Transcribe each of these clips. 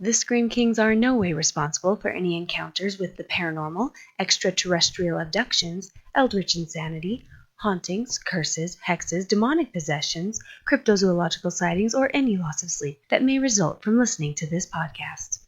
The Scream Kings are in no way responsible for any encounters with the paranormal, extraterrestrial abductions, eldritch insanity, hauntings, curses, hexes, demonic possessions, cryptozoological sightings, or any loss of sleep that may result from listening to this podcast.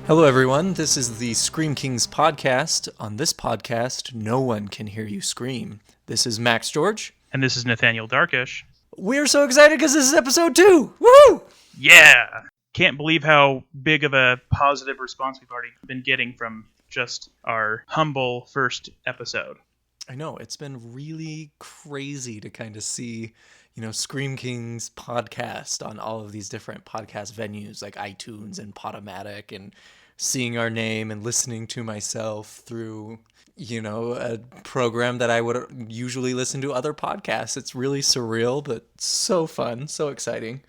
Hello, everyone. This is the Scream Kings podcast. On this podcast, no one can hear you scream. This is Max George. And this is Nathaniel Darkish. We're so excited because this is episode 2. Woo! Yeah! Can't believe how big of a positive response we've already been getting from just our humble first episode. I know. It's been really crazy to kind of see, Scream Kings podcast on all of these different podcast venues like iTunes and Podomatic, and seeing our name and listening to myself through, a program that I would usually listen to other podcasts. It's really surreal, but so fun, so exciting.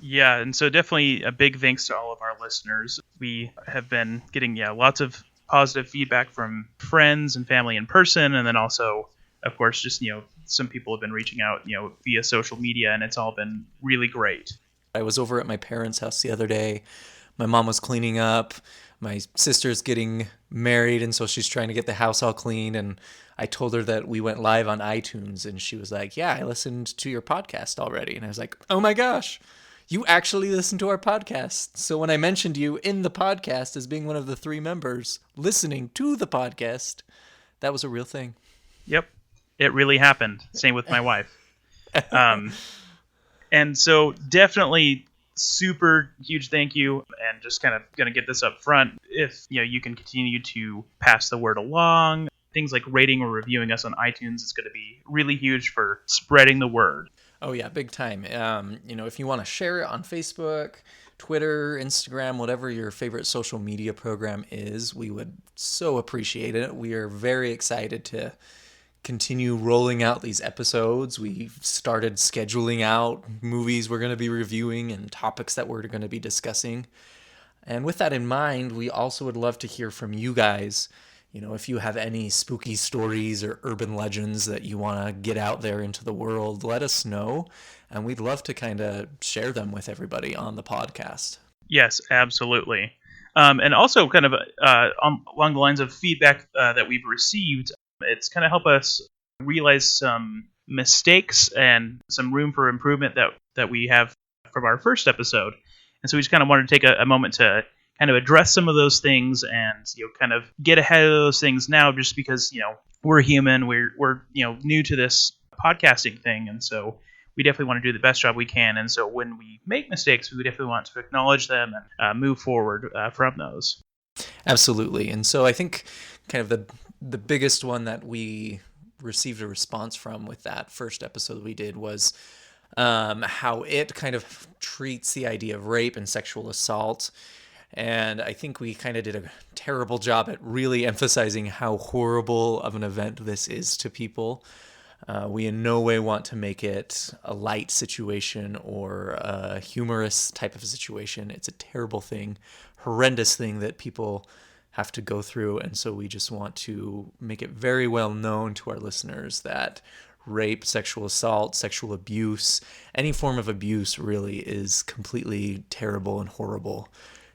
Yeah, and so definitely a big thanks to all of our listeners. We have been getting, lots of positive feedback from friends and family in person, and then also, of course, just, some people have been reaching out, via social media, and it's all been really great. I was over at my parents' house the other day. My mom was cleaning up. My sister's getting married, and so she's trying to get the house all clean. And I told her that we went live on iTunes, and she was like, "Yeah, I listened to your podcast already." And I was like, "Oh my gosh, you actually listen to our podcast." So when I mentioned you in the podcast as being one of the 3 members listening to the podcast, that was a real thing. Yep. It really happened. Same with my wife. And so definitely super huge thank you, and just kind of going to get this up front. If you can continue to pass the word along, things like rating or reviewing us on iTunes is going to be really huge for spreading the word. Oh yeah, big time. If you want to share it on Facebook, Twitter, Instagram, whatever your favorite social media program is, we would so appreciate it. We are very excited to continue rolling out these episodes. We've started scheduling out movies we're going to be reviewing and topics that we're going to be discussing. And with that in mind, we also would love to hear from you guys. If you have any spooky stories or urban legends that you want to get out there into the world, let us know. And we'd love to kind of share them with everybody on the podcast. Yes, absolutely. And also kind of along the lines of feedback that we've received, it's kind of helped us realize some mistakes and some room for improvement that we have from our first episode. And so we just kind of wanted to take a moment to kind of address some of those things and kind of get ahead of those things now, just because we're human, we're new to this podcasting thing, and so we definitely want to do the best job we can. And so when we make mistakes, we definitely want to acknowledge them and move forward from those. Absolutely. And so I think kind of the biggest one that we received a response from with that first episode we did was how it kind of treats the idea of rape and sexual assault. And I think we kind of did a terrible job at really emphasizing how horrible of an event this is to people. We in no way want to make it a light situation or a humorous type of situation. It's a terrible thing, horrendous thing that people have to go through. And so we just want to make it very well known to our listeners that rape, sexual assault, sexual abuse, any form of abuse really is completely terrible and horrible.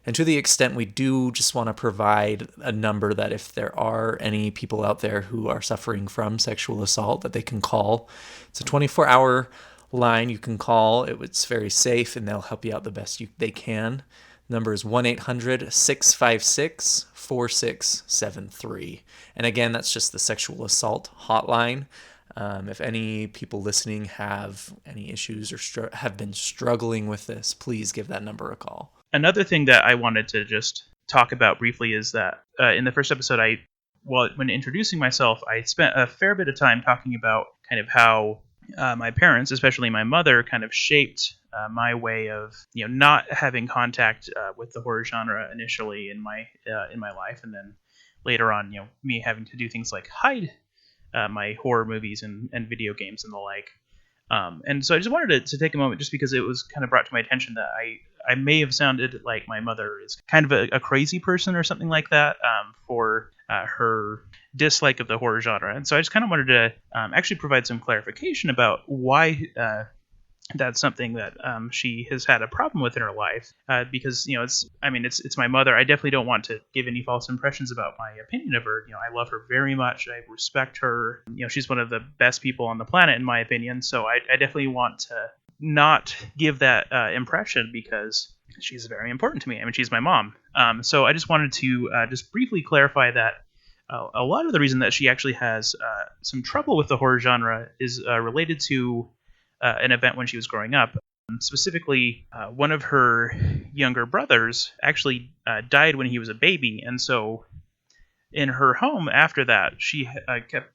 And to the extent we do just want to provide a number that if there are any people out there who are suffering from sexual assault, that they can call. It's a 24-hour line you can call. It's very safe, and they'll help you out the best they can. The number is 1-800-656-4673. And again, that's just the sexual assault hotline. If any people listening have any issues or have been struggling with this, please give that number a call. Another thing that I wanted to just talk about briefly is that in the first episode, when introducing myself, I spent a fair bit of time talking about kind of how my parents, especially my mother, kind of shaped my way of not having contact with the horror genre initially in my life, and then later on me having to do things like hide my horror movies and video games and the like. And so I just wanted to take a moment, just because it was kind of brought to my attention that I may have sounded like my mother is kind of a crazy person or something like that, for her dislike of the horror genre. And so I just kind of wanted to actually provide some clarification about why that's something that she has had a problem with in her life, because it's my mother. I definitely don't want to give any false impressions about my opinion of her. I love her very much. I respect her. She's one of the best people on the planet in my opinion. So I definitely want to not give that impression, because she's very important to me. She's my mom. So I just wanted to just briefly clarify that a lot of the reason that she actually has some trouble with the horror genre is related to an event when she was growing up. Specifically, one of her younger brothers actually died when he was a baby, and so in her home after that, she kept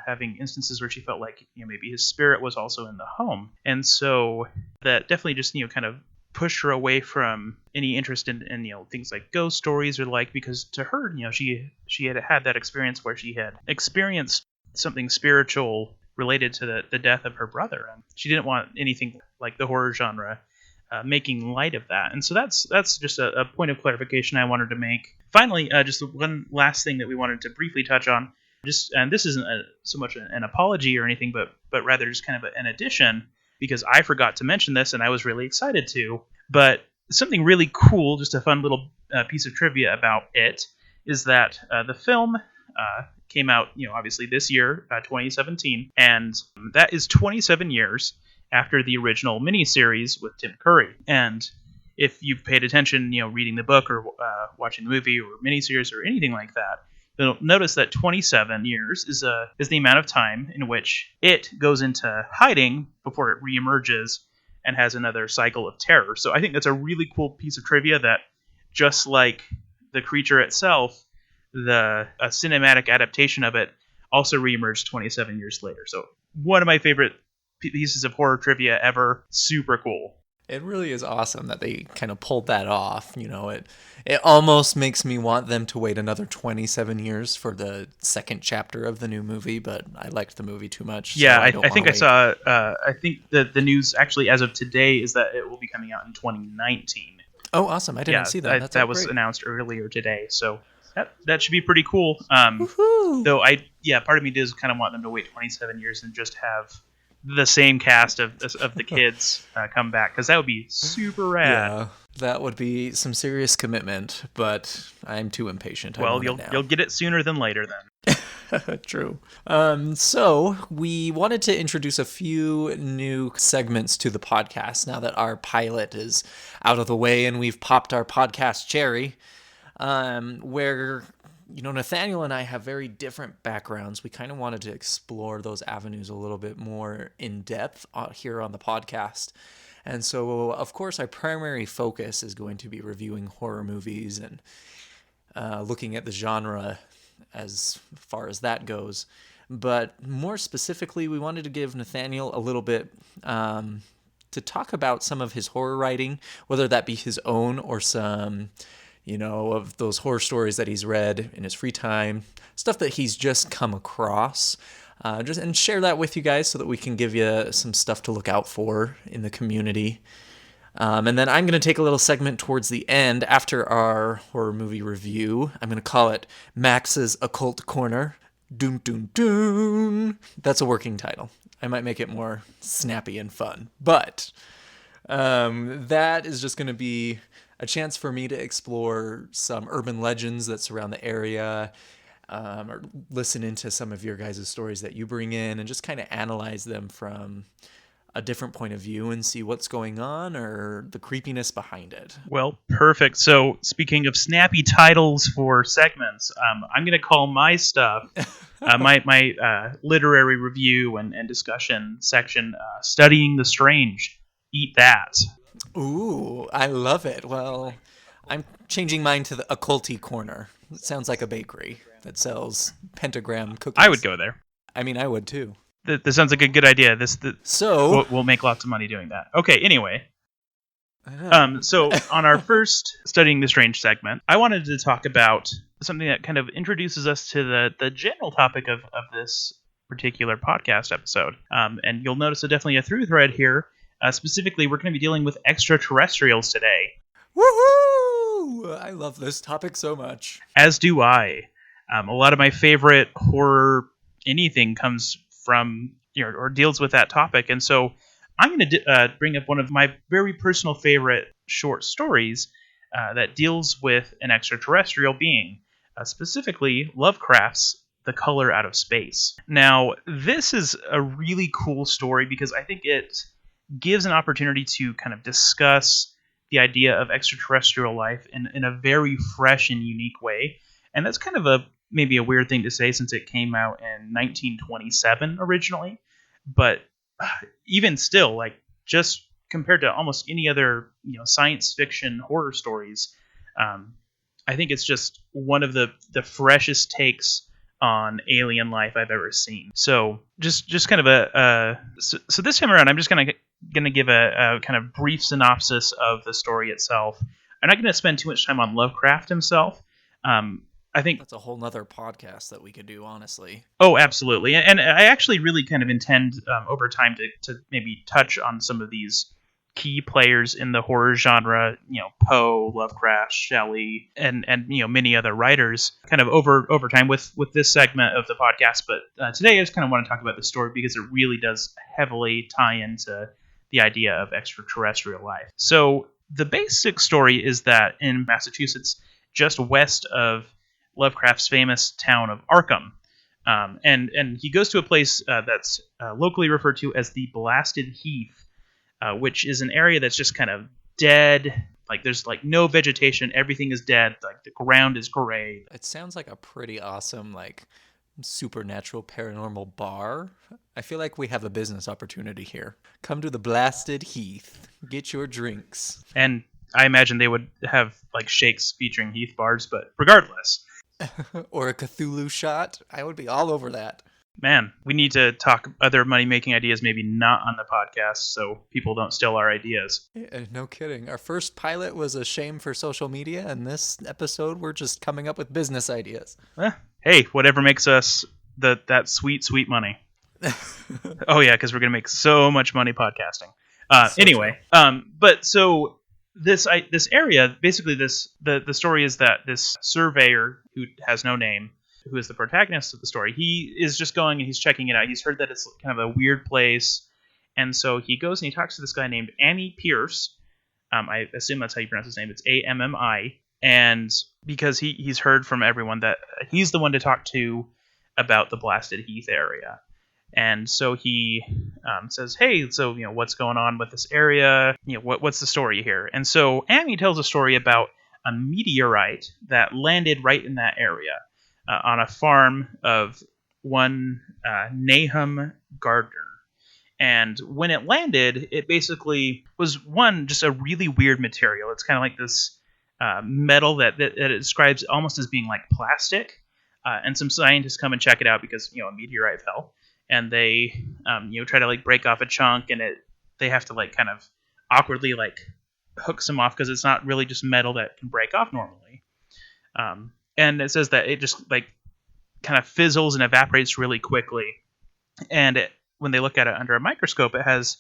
having instances where she felt like maybe his spirit was also in the home, and so that definitely just kind of pushed her away from any interest in things like ghost stories, or because to her she had that experience where she had experienced something spiritual related to the death of her brother, and she didn't want anything like the horror genre making light of that. And so that's just a point of clarification I wanted to make. Finally, just one last thing that we wanted to briefly touch on, and this isn't so much an apology or anything, but rather just kind of an addition, because I forgot to mention this and I was really excited to. But something really cool, just a fun little piece of trivia about it, is that the film came out, obviously this year, 2017, and that is 27 years after the original miniseries with Tim Curry. And if you've paid attention, reading the book or watching the movie or miniseries or anything like that, you'll notice that 27 years is the amount of time in which it goes into hiding before it reemerges and has another cycle of terror. So I think that's a really cool piece of trivia, that just like the creature itself, a cinematic adaptation of it also reemerged 27 years later. So one of my favorite pieces of horror trivia ever. Super cool. It really is awesome that they kind of pulled that off. It almost makes me want them to wait another 27 years for the second chapter of the new movie, but I liked the movie too much. Yeah, so I think I saw. I think that the news actually, as of today, is that it will be coming out in 2019. Oh, awesome! I didn't see that. That was announced earlier today, so that should be pretty cool. Though part of me does kind of want them to wait 27 years and just have the same cast of the kids come back, because that would be super rad. Yeah, that would be some serious commitment, but I'm too impatient. Well, you'll get it sooner than later then. True. So we wanted to introduce a few new segments to the podcast now that our pilot is out of the way and we've popped our podcast cherry, where Nathaniel and I have very different backgrounds. We kind of wanted to explore those avenues a little bit more in depth here on the podcast. And so, of course, our primary focus is going to be reviewing horror movies and looking at the genre as far as that goes. But more specifically, we wanted to give Nathaniel a little bit to talk about some of his horror writing, whether that be his own or some of those horror stories that he's read in his free time, stuff that he's just come across, and share that with you guys so that we can give you some stuff to look out for in the community. And then I'm going to take a little segment towards the end after our horror movie review. I'm going to call it Max's Occult Corner. Doon, doon, doon. That's a working title. I might make it more snappy and fun. But that is just going to be a chance for me to explore some urban legends that surround the area, or listen into some of your guys' stories that you bring in and just kind of analyze them from a different point of view and see what's going on or the creepiness behind it. Well, perfect. So speaking of snappy titles for segments, I'm going to call my stuff, my literary review and discussion section, Studying the Strange. Eat that. Ooh, I love it. Well, I'm changing mine to the Occulty Corner. It sounds like a bakery that sells pentagram cookies. I would go there. I mean, I would too. This sounds like a good idea. So we'll make lots of money doing that. Okay, anyway. So on our first Studying the Strange segment, I wanted to talk about something that kind of introduces us to the general topic of this particular podcast episode. And you'll notice definitely a through thread here. Specifically, we're going to be dealing with extraterrestrials today. Woohoo! I love this topic so much. As do I. A lot of my favorite horror anything comes from, or deals with that topic. And so I'm going to bring up one of my very personal favorite short stories that deals with an extraterrestrial being, specifically Lovecraft's The Color Out of Space. Now, this is a really cool story because I think it gives an opportunity to kind of discuss the idea of extraterrestrial life in a very fresh and unique way. And that's kind of maybe a weird thing to say since it came out in 1927 originally. But even still, like, just compared to almost any other science fiction horror stories, I think it's just one of the freshest takes on alien life I've ever seen. So just kind of so this time around, I'm just gonna give a kind of brief synopsis of the story itself. I'm not going to spend too much time on Lovecraft himself. I think that's a whole nother podcast that we could do, honestly. Oh, absolutely. And I actually really kind of intend over time to maybe touch on some of these key players in the horror genre, Poe, Lovecraft, Shelley, and many other writers kind of over time with this segment of the podcast. But today I just kind of want to talk about the story because it really does heavily tie into the idea of extraterrestrial life. So the basic story is that in Massachusetts, just west of Lovecraft's famous town of Arkham, and he goes to a place that's locally referred to as the Blasted Heath, which is an area that's just kind of dead. Like there's like no vegetation, everything is dead. Like the ground is gray. It sounds like a pretty awesome supernatural paranormal bar. I feel like we have a business opportunity here. Come to the Blasted Heath. Get your drinks. And I imagine they would have like shakes featuring Heath bars, but regardless. Or a Cthulhu shot. I would be all over that. Man, we need to talk other money-making ideas, maybe not on the podcast, so people don't steal our ideas. Yeah, no kidding. Our first pilot was a shame for social media, and this episode we're just coming up with business ideas. Hey, whatever makes us that sweet, sweet money. Oh yeah, because we're going to make so much money podcasting. Anyway, but so this area, basically the story is that this surveyor who has no name, who is the protagonist of the story, he is just going and he's checking it out. He's heard that it's kind of a weird place, and so he goes and he talks to this guy named Ammi Pierce. I assume that's how you pronounce his name. It's Ammi, and because he's heard from everyone that he's the one to talk to about the Blasted Heath area. And so he says, hey, so, what's going on with this area? What's the story here? And so Ammi tells a story about a meteorite that landed right in that area on a farm of one Nahum Gardner. And when it landed, it basically was, just a really weird material. It's kind of like this metal that it describes almost as being like plastic. And some scientists come and check it out because, a meteorite fell. And they, try to break off a chunk, and they have to kind of awkwardly hook some off because it's not really just metal that can break off normally. And it says that it just kind of fizzles and evaporates really quickly. And when they look at it under a microscope, it has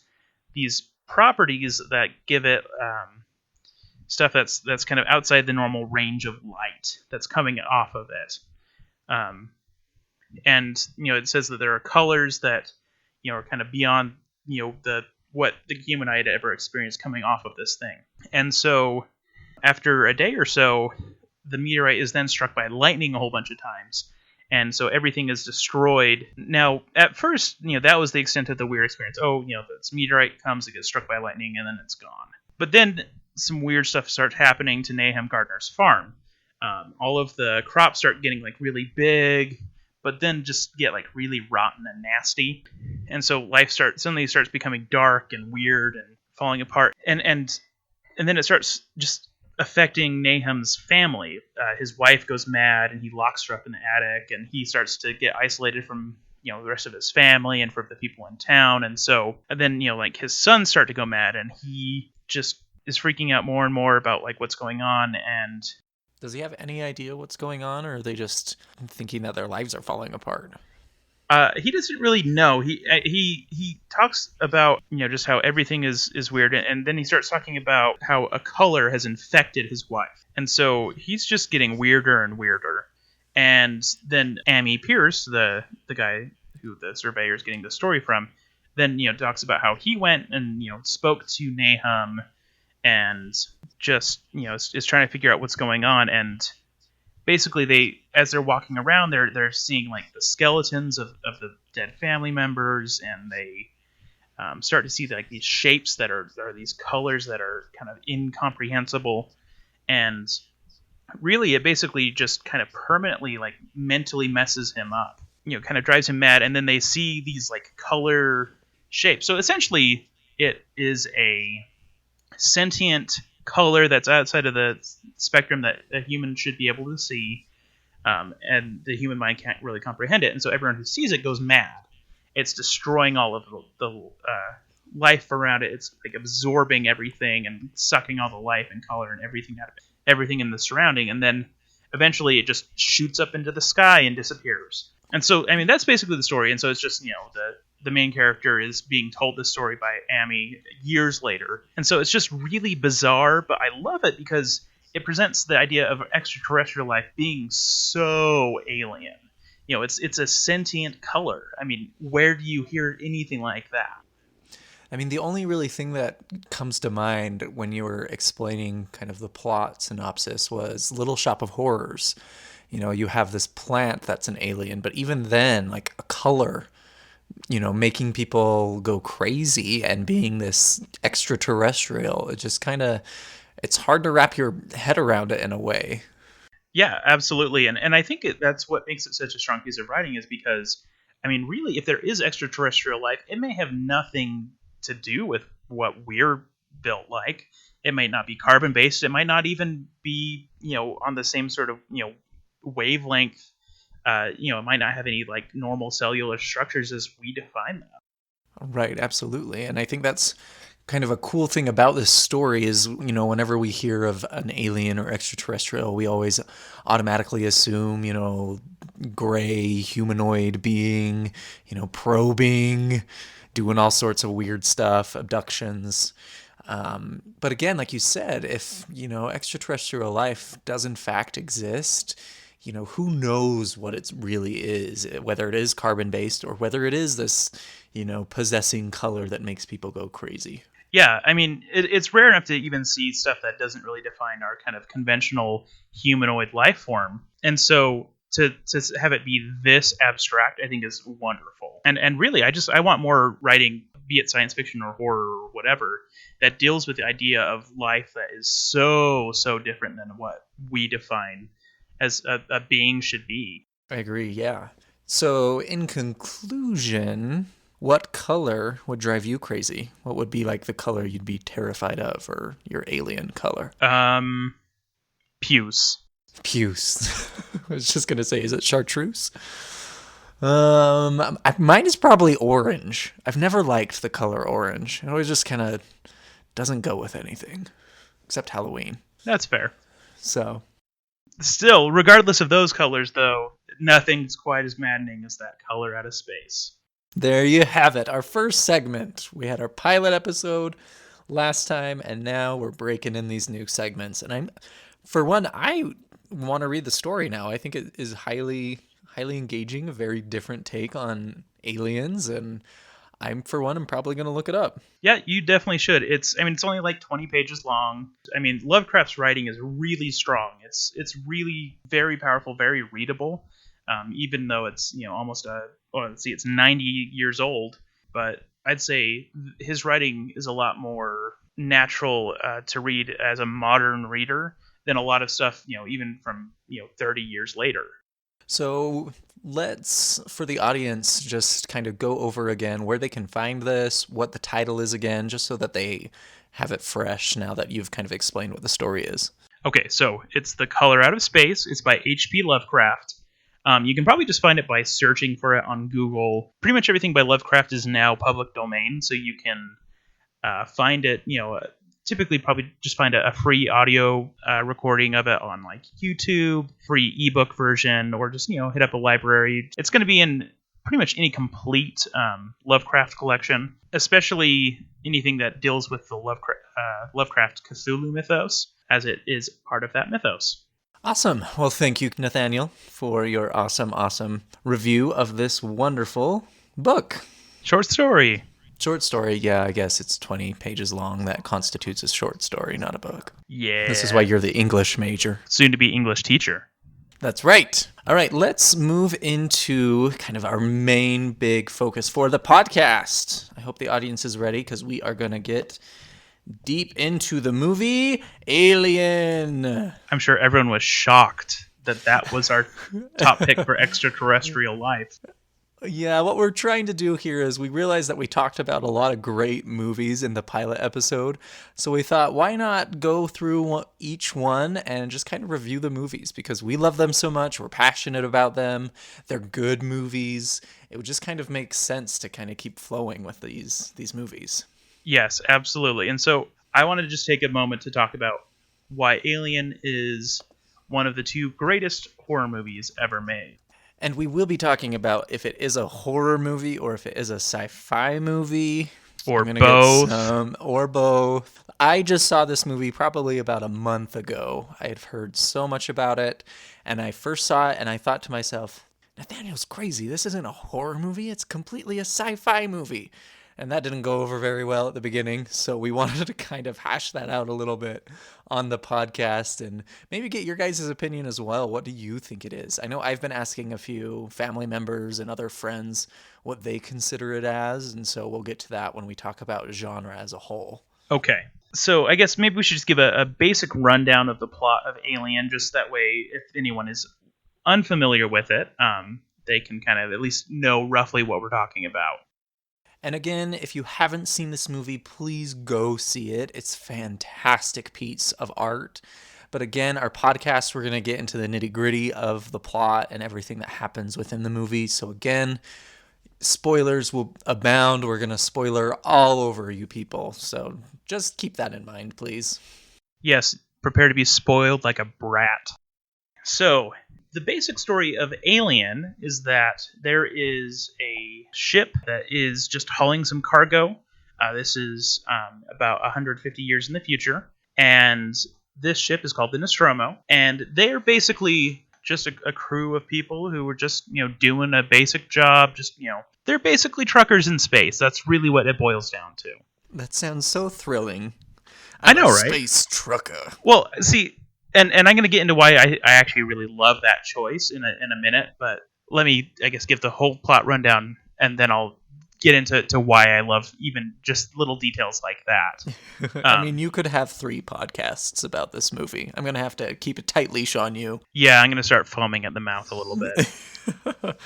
these properties that give it stuff that's kind of outside the normal range of light that's coming off of it. And it says that there are colors that are kind of beyond what the human eye had ever experienced coming off of this thing. And so after a day or so, the meteorite is then struck by lightning a whole bunch of times, and so everything is destroyed. Now, at first, that was the extent of the weird experience. Oh, this meteorite comes, it gets struck by lightning, and then it's gone. But then some weird stuff starts happening to Nahum Gardner's farm. All of the crops start getting really big, but then just get really rotten and nasty. And so life suddenly starts becoming dark and weird and falling apart. And then it starts just affecting Nahum's family. His wife goes mad and he locks her up in the attic, and he starts to get isolated from the rest of his family and from the people in town. And then his sons start to go mad, and he just is freaking out more and more about what's going on. And does he have any idea what's going on, or are they just thinking that their lives are falling apart? He doesn't really know. He talks about just how everything is weird, and then he starts talking about how a color has infected his wife, and so he's just getting weirder and weirder. And then Amy Pierce, the guy who the surveyor is getting the story from, then talks about how he went and spoke to Nahum, and just is trying to figure out what's going on. And basically, as they're walking around, they're seeing like the skeletons of the dead family members, and they start to see like these shapes that are these colors that are kind of incomprehensible. And really, it basically just kind of permanently like mentally messes him up, kind of drives him mad. And then they see these like color shapes. So essentially, it is a sentient color that's outside of the spectrum that a human should be able to see, and the human mind can't really comprehend it. And so everyone who sees it goes mad. It's destroying all of the life around it. It's like absorbing everything and sucking all the life and color and everything out of it, everything in the surrounding. And then eventually it just shoots up into the sky and disappears. And so, I mean, that's basically the story. And so it's just, the main character is being told this story by Amy years later. And so it's just really bizarre, but I love it because it presents the idea of extraterrestrial life being so alien. It's a sentient color. I mean, where do you hear anything like that? I mean, the only really thing that comes to mind when you were explaining kind of the plot synopsis was Little Shop of Horrors. You have this plant that's an alien, but even then, like a color, making people go crazy and being this extraterrestrial, it just kind of, it's hard to wrap your head around it in a way. Yeah, absolutely. And I think that's what makes it such a strong piece of writing, is because, I mean, really, if there is extraterrestrial life, it may have nothing to do with what we're built like. It might not be carbon-based. It might not even be, on the same sort of, wavelength. It might not have any like normal cellular structures as we define them. Right, absolutely. And I think that's kind of a cool thing about this story is, whenever we hear of an alien or extraterrestrial, we always automatically assume, gray humanoid being, probing, doing all sorts of weird stuff, abductions. But again, like you said, if, extraterrestrial life does in fact exist, who knows what it really is, whether it is carbon-based or whether it is this, possessing color that makes people go crazy. Yeah, I mean, it's rare enough to even see stuff that doesn't really define our kind of conventional humanoid life form. And so to have it be this abstract, I think is wonderful. And really, I want more writing, be it science fiction or horror or whatever, that deals with the idea of life that is so different than what we define as a being should be. I agree, yeah. So in conclusion, what color would drive you crazy? What would be like the color you'd be terrified of, or your alien color? Puce. Puce. I was just going to say, is it chartreuse? Mine is probably orange. I've never liked the color orange. It always just kind of doesn't go with anything, except Halloween. That's fair. So... Still, regardless of those colors, though, nothing's quite as maddening as that color out of space. There you have it. Our first segment. We had our pilot episode last time, and now we're breaking in these new segments. And I want to read the story now. I think it is highly engaging, a very different take on aliens, and I'm probably going to look it up. Yeah, you definitely should. It's only like 20 pages long. I mean, Lovecraft's writing is really strong. It's really very powerful, very readable. Even though it's, almost it's 90 years old, but I'd say his writing is a lot more natural to read as a modern reader than a lot of stuff, even from, 30 years later. So let's, for the audience, just kind of go over again where they can find this, what the title is again, just so that they have it fresh now that you've kind of explained what the story is. Okay, so it's The Color Out of Space. It's by H.P. Lovecraft. You can probably just find it by searching for it on Google. Pretty much everything by Lovecraft is now public domain, so you can find it, typically probably just find a free audio recording of it on like YouTube, free ebook version, or just hit up a library. It's going to be in pretty much any complete Lovecraft collection, especially anything that deals with the Lovecraft Cthulhu mythos, as it is part of that mythos. Awesome. Well, thank you, Nathaniel, for your awesome review of this wonderful book. Short story. Short story, yeah, I guess it's 20 pages long. That constitutes a short story, not a book. Yeah. This is why you're the English major. Soon to be English teacher. That's right. All right, let's move into kind of our main big focus for the podcast. I hope the audience is ready because we are going to get deep into the movie Alien. I'm sure everyone was shocked that was our top pick for extraterrestrial life. Yeah, what we're trying to do here is we realized that we talked about a lot of great movies in the pilot episode. So we thought, why not go through each one and just kind of review the movies? Because we love them so much. We're passionate about them. They're good movies. It would just kind of make sense to kind of keep flowing with these movies. Yes, absolutely. And so I wanted to just take a moment to talk about why Alien is one of the two greatest horror movies ever made. And we will be talking about if it is a horror movie or if it is a sci-fi movie. Or both. Or both. I just saw this movie probably about a month ago. I had heard so much about it. And I first saw it and I thought to myself, Nathaniel's crazy. This isn't a horror movie. It's completely a sci-fi movie. And that didn't go over very well at the beginning, so we wanted to kind of hash that out a little bit on the podcast and maybe get your guys' opinion as well. What do you think it is? I know I've been asking a few family members and other friends what they consider it as, and so we'll get to that when we talk about genre as a whole. Okay, so I guess maybe we should just give a basic rundown of the plot of Alien, just that way if anyone is unfamiliar with it, they can kind of at least know roughly what we're talking about. And again, if you haven't seen this movie, please go see it. It's a fantastic piece of art. But again, our podcast, we're going to get into the nitty-gritty of the plot and everything that happens within the movie. So again, spoilers will abound. We're going to spoiler all over you people. So just keep that in mind, please. Yes, prepare to be spoiled like a brat. So, the basic story of Alien is that there is a ship that is just hauling some cargo. This is about 150 years in the future, and this ship is called the Nostromo, and they're basically just a crew of people who were just, doing a basic job. They're basically truckers in space. That's really what it boils down to. That sounds so thrilling. I know, right? Space trucker. Well, see. And I'm going to get into why I actually really love that choice in a minute, but let me, I guess, give the whole plot rundown, and then I'll get into why I love even just little details like that. I mean, you could have 3 podcasts about this movie. I'm going to have to keep a tight leash on you. Yeah, I'm going to start foaming at the mouth a little bit.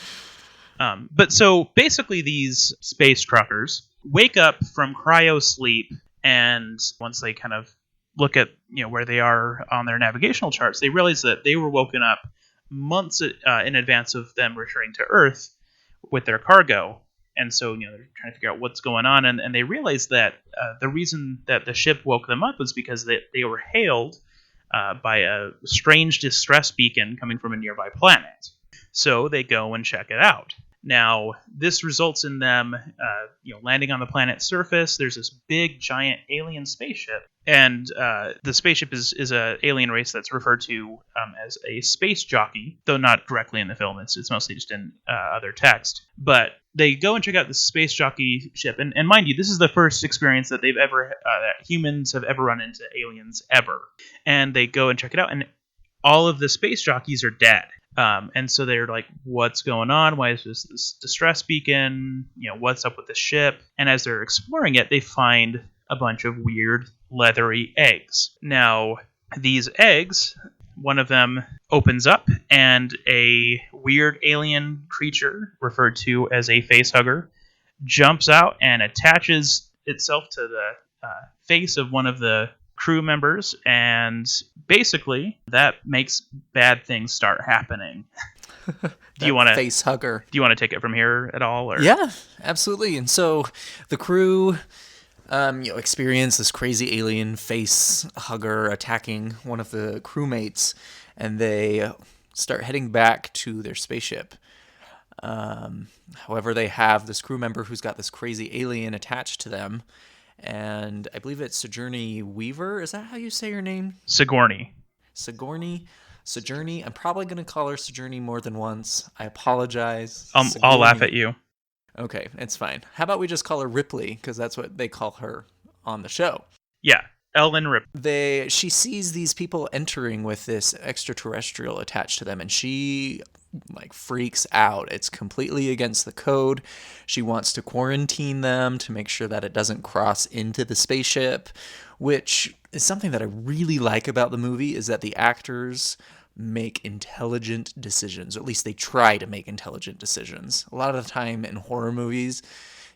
But so basically these space truckers wake up from cryo sleep, and once they kind of look at where they are on their navigational charts, they realize that they were woken up months in advance of them returning to Earth with their cargo. And so they're trying to figure out what's going on, and they realize that the reason that the ship woke them up was because they were hailed by a strange distress beacon coming from a nearby planet. So they go and check it out. Now, this results in them landing on the planet's surface. There's this big, giant alien spaceship. And the spaceship is an alien race that's referred to as a space jockey, though not directly in the film. It's mostly just in other text. But they go and check out the space jockey ship. And mind you, this is the first experience that that humans have ever run into aliens ever. And they go and check it out, and all of the space jockeys are dead. And so they're like, what's going on? Why is this distress beacon? What's up with the ship? And as they're exploring it, they find a bunch of weird, leathery eggs. Now, these eggs, one of them opens up, and a weird alien creature, referred to as a facehugger, jumps out and attaches itself to the face of one of the crew members, and basically that makes bad things start happening. Do you want to face hugger? Do you want to take it from here at all? Or? Yeah, absolutely. And so the crew experience this crazy alien face hugger attacking one of the crewmates, and they start heading back to their spaceship. However, they have this crew member who's got this crazy alien attached to them. And I believe it's Sojourner Weaver. Is that how you say her name? Sigourney. Sojourner. I'm probably going to call her Sojourner more than once. I apologize. I'll laugh Sigourney. at you. Okay, it's fine. How about we just call her Ripley, because that's what they call her on the show. Yeah, Ellen Rip. She sees these people entering with this extraterrestrial attached to them, and she freaks out. It's completely against the code. She wants to quarantine them to make sure that it doesn't cross into the spaceship, which is something that I really like about the movie, is that the actors make intelligent decisions, or at least they try to make intelligent decisions. A lot of the time in horror movies,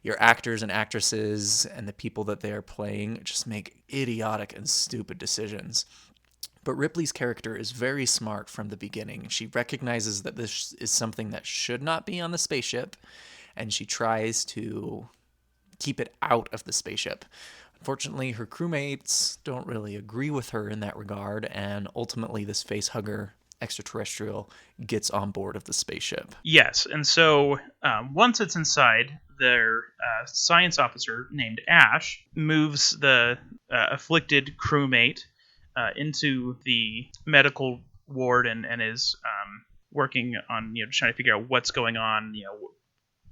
your actors and actresses and the people that they are playing just make idiotic and stupid decisions. But Ripley's character is very smart from the beginning. She recognizes that this is something that should not be on the spaceship, and she tries to keep it out of the spaceship. Unfortunately, her crewmates don't really agree with her in that regard, and ultimately this facehugger extraterrestrial gets on board of the spaceship. Yes, and so once it's inside, their science officer named Ash moves the afflicted crewmate into the medical ward and is working on trying to figure out what's going on,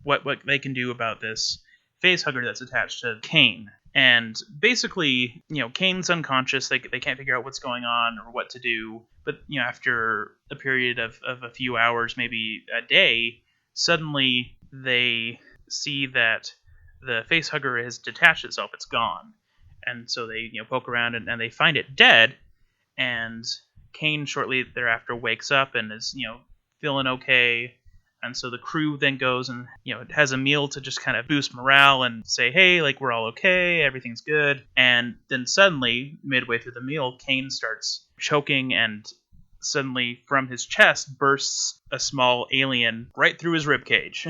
what they can do about this facehugger that's attached to Kane. And basically, Kane's unconscious. They can't figure out what's going on or what to do. But after a period of a few hours, maybe a day, suddenly they see that the facehugger has detached itself. It's gone. And so they poke around and they find it dead. And Kane shortly thereafter wakes up and is feeling okay. And so the crew then goes and has a meal to just kind of boost morale and say, hey, we're all okay, everything's good. And then suddenly, midway through the meal, Kane starts choking, and suddenly from his chest bursts a small alien right through his ribcage.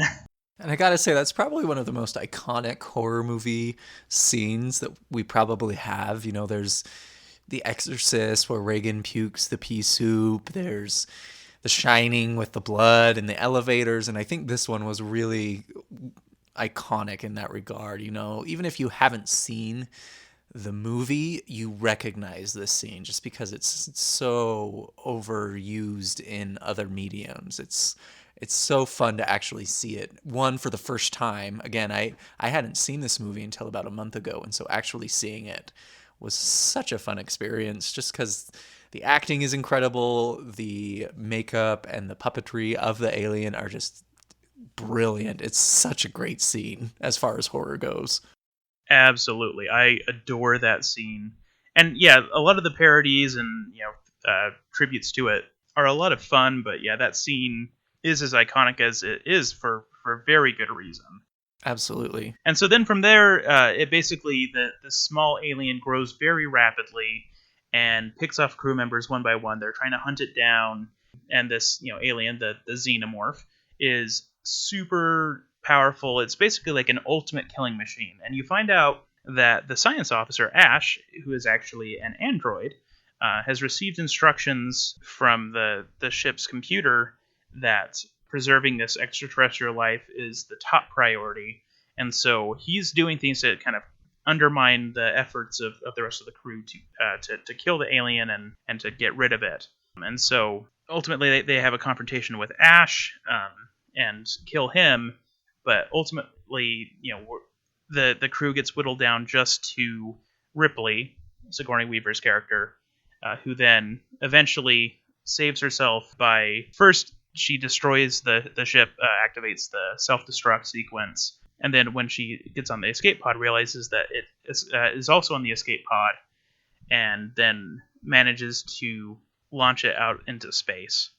And I gotta say, that's probably one of the most iconic horror movie scenes that we probably have. There's The Exorcist, where Reagan pukes the pea soup. There's The Shining with the blood and the elevators. And I think this one was really iconic in that regard. Even if you haven't seen the movie, you recognize this scene just because it's so overused in other mediums. It's so fun to actually see it. One, for the first time. Again, I hadn't seen this movie until about a month ago, and so actually seeing it was such a fun experience just because the acting is incredible, the makeup and the puppetry of the alien are just brilliant. It's such a great scene as far as horror goes. Absolutely. I adore that scene. And yeah, a lot of the parodies and tributes to it are a lot of fun, but yeah, that scene is as iconic as it is for very good reason. Absolutely. And so then from there, it basically, the small alien grows very rapidly and picks off crew members one by one. They're trying to hunt it down, and this alien, the xenomorph, is super powerful. It's basically like an ultimate killing machine. And you find out that the science officer, Ash, who is actually an android, has received instructions from the ship's computer that preserving this extraterrestrial life is the top priority. And so he's doing things to kind of undermine the efforts of the rest of the crew to kill the alien and to get rid of it. And so ultimately they have a confrontation with Ash and kill him, but ultimately the crew gets whittled down just to Ripley, Sigourney Weaver's character, who then eventually saves herself by first she destroys the ship, activates the self-destruct sequence, and then when she gets on the escape pod, realizes that it is also on the escape pod, and then manages to launch it out into space.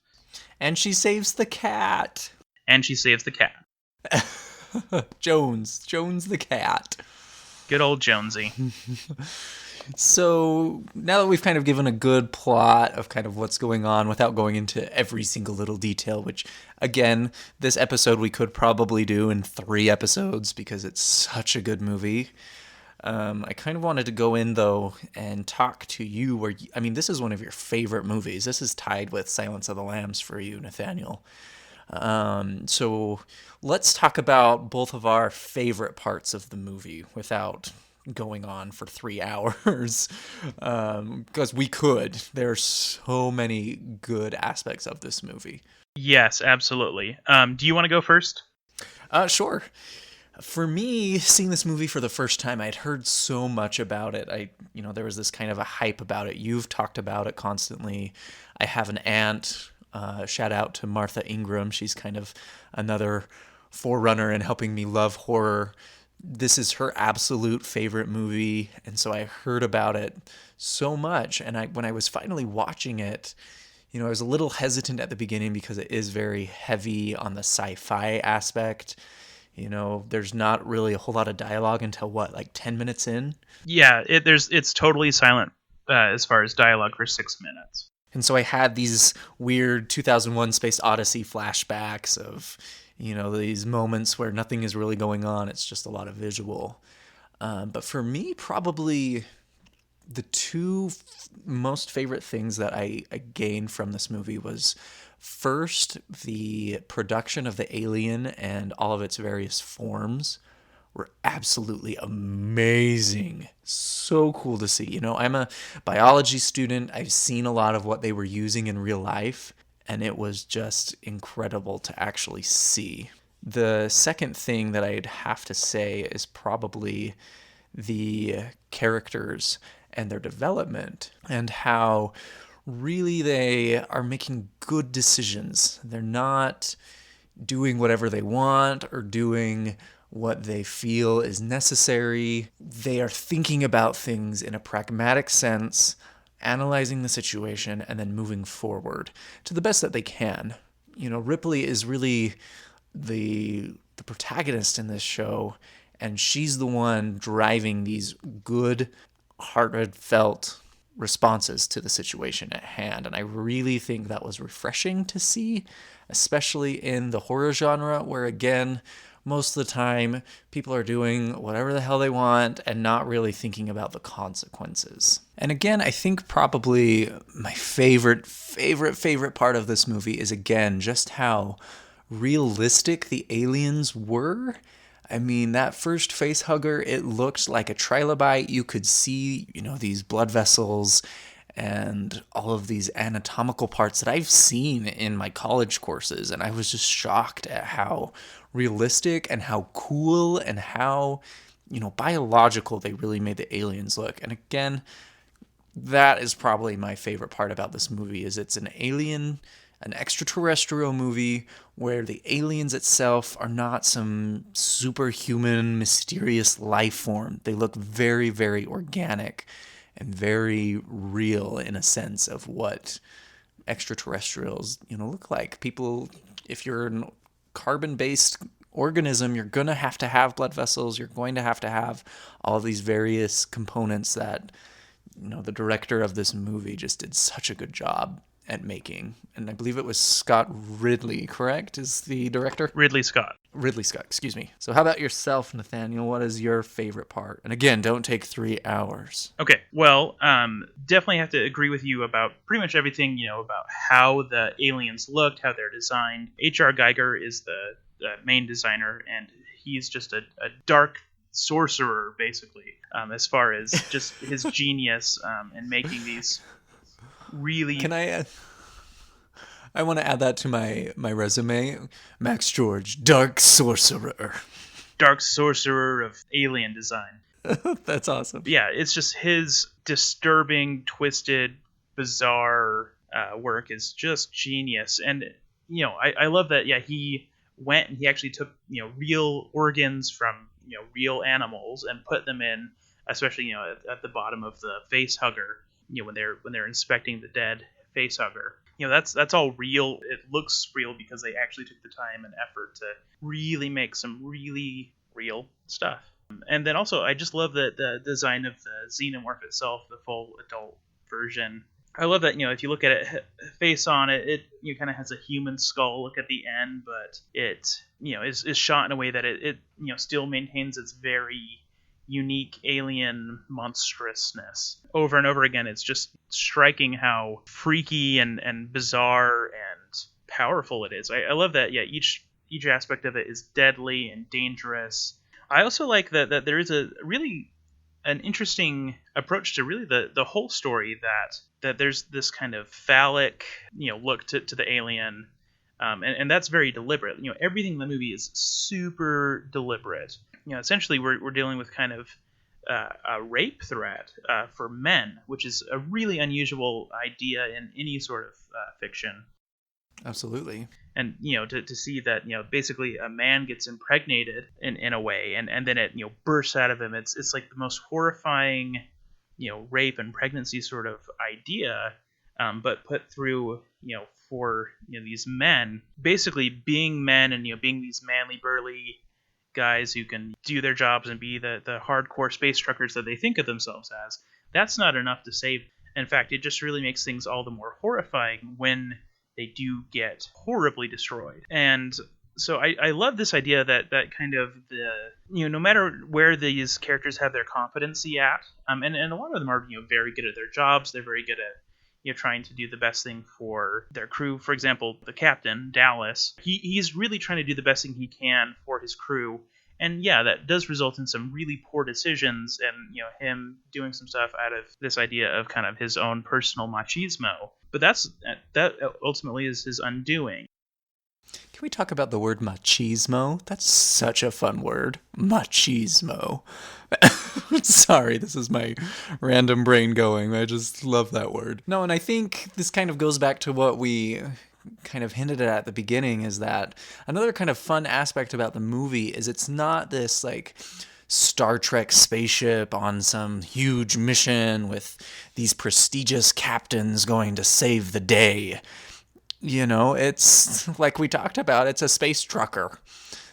And she saves the cat. Jones the cat. Good old Jonesy. So now that we've kind of given a good plot of kind of what's going on without going into every single little detail, which again, this episode we could probably do in 3 episodes because it's such a good movie. I kind of wanted to go in though and talk to you this is one of your favorite movies. This is tied with Silence of the Lambs for you, Nathaniel. So let's talk about both of our favorite parts of the movie without going on for 3 hours, because we could. There's so many good aspects of this movie. Yes, absolutely. Do you want to go first? Sure. For me, seeing this movie for the first time, I'd heard so much about it. There was this kind of a hype about it. You've talked about it constantly. I have an aunt. Shout out to Martha Ingram. She's kind of another forerunner in helping me love horror. This is her absolute favorite movie, and so I heard about it so much. And when I was finally watching it, I was a little hesitant at the beginning because it is very heavy on the sci-fi aspect. There's not really a whole lot of dialogue until like 10 minutes in. Yeah, it's totally silent as far as dialogue for 6 minutes. And so I had these weird 2001 Space Odyssey flashbacks of, these moments where nothing is really going on. It's just a lot of visual. But for me, probably the two most favorite things that I gained from this movie was first the production of the alien and all of its various forms were absolutely amazing. So cool to see. I'm a biology student. I've seen a lot of what they were using in real life, and it was just incredible to actually see. The second thing that I'd have to say is probably the characters and their development and how really they are making good decisions. They're not doing whatever they want or doing what they feel is necessary. They are thinking about things in a pragmatic sense, analyzing the situation, and then moving forward to the best that they can. Ripley is really the protagonist in this show, and she's the one driving these good, heartfelt responses to the situation at hand. And I really think that was refreshing to see, especially in the horror genre, where again, most of the time people are doing whatever the hell they want and not really thinking about the consequences. And again, I think probably my favorite part of this movie is again just how realistic the aliens were. I mean, that first face hugger, it looked like a trilobite. You could see, these blood vessels and all of these anatomical parts that I've seen in my college courses. And I was just shocked at how realistic and how cool and how, biological they really made the aliens look. And again, that is probably my favorite part about this movie is it's an extraterrestrial movie where the aliens itself are not some superhuman, mysterious life form. They look very, very organic and very real in a sense of what extraterrestrials, look like. People, if you're a carbon-based organism, you're going to have blood vessels. You're going to have all these various components that, the director of this movie just did such a good job at making. And I believe it was Scott Ridley, correct? Is the director? Ridley Scott, excuse me. So how about yourself, Nathaniel? What is your favorite part? And again, don't take 3 hours. Okay, well, definitely have to agree with you about pretty much everything, about how the aliens looked, how they're designed. H.R. Geiger is the main designer, and he's just a dark sorcerer, basically, as far as just his genius in making these really... Can I want to add that to my resume. Max George, dark sorcerer. Dark sorcerer of alien design. That's awesome. Yeah, it's just his disturbing, twisted, bizarre work is just genius. And, I love that, he went and he actually took, real organs from, real animals and put them in, especially, at the bottom of the face hugger, when they're inspecting the dead face hugger. That's all real. It looks real because they actually took the time and effort to really make some really real stuff. And then also, I just love the design of the xenomorph itself, the full adult version. I love that, if you look at it face on, it kind of has a human skull look at the end, but it, is shot in a way that it still maintains its very unique alien monstrousness. Over and over again, it's just striking how freaky and bizarre and powerful it is. I love that. Yeah, each aspect of it is deadly and dangerous. I also like that there is a really an interesting approach to really the whole story, that there's this kind of phallic, look to the alien, and that's very deliberate. Everything in the movie is super deliberate. Essentially we're dealing with kind of a rape threat for men, which is a really unusual idea in any sort of fiction. Absolutely. And to see that basically a man gets impregnated in a way, and then it bursts out of him. It's like the most horrifying rape and pregnancy sort of idea, but put through for these men basically being men, and being these manly burly guys who can do their jobs and be the hardcore space truckers that they think of themselves as. That's not enough to save. In fact, it just really makes things all the more horrifying when they do get horribly destroyed. And so I love this idea that kind of no matter where these characters have their competency at, and a lot of them are very good at their jobs. They're very good at trying to do the best thing for their crew. For example, the captain, Dallas, he's really trying to do the best thing he can for his crew. And yeah, that does result in some really poor decisions, and him doing some stuff out of this idea of kind of his own personal machismo. But that ultimately is his undoing. Can we talk about the word machismo? That's such a fun word. Machismo. Sorry, this is my random brain going. I just love that word. No, and I think this kind of goes back to what we kind of hinted at the beginning, is that another kind of fun aspect about the movie is it's not this like Star Trek spaceship on some huge mission with these prestigious captains going to save the day. It's like we talked about, it's a space trucker.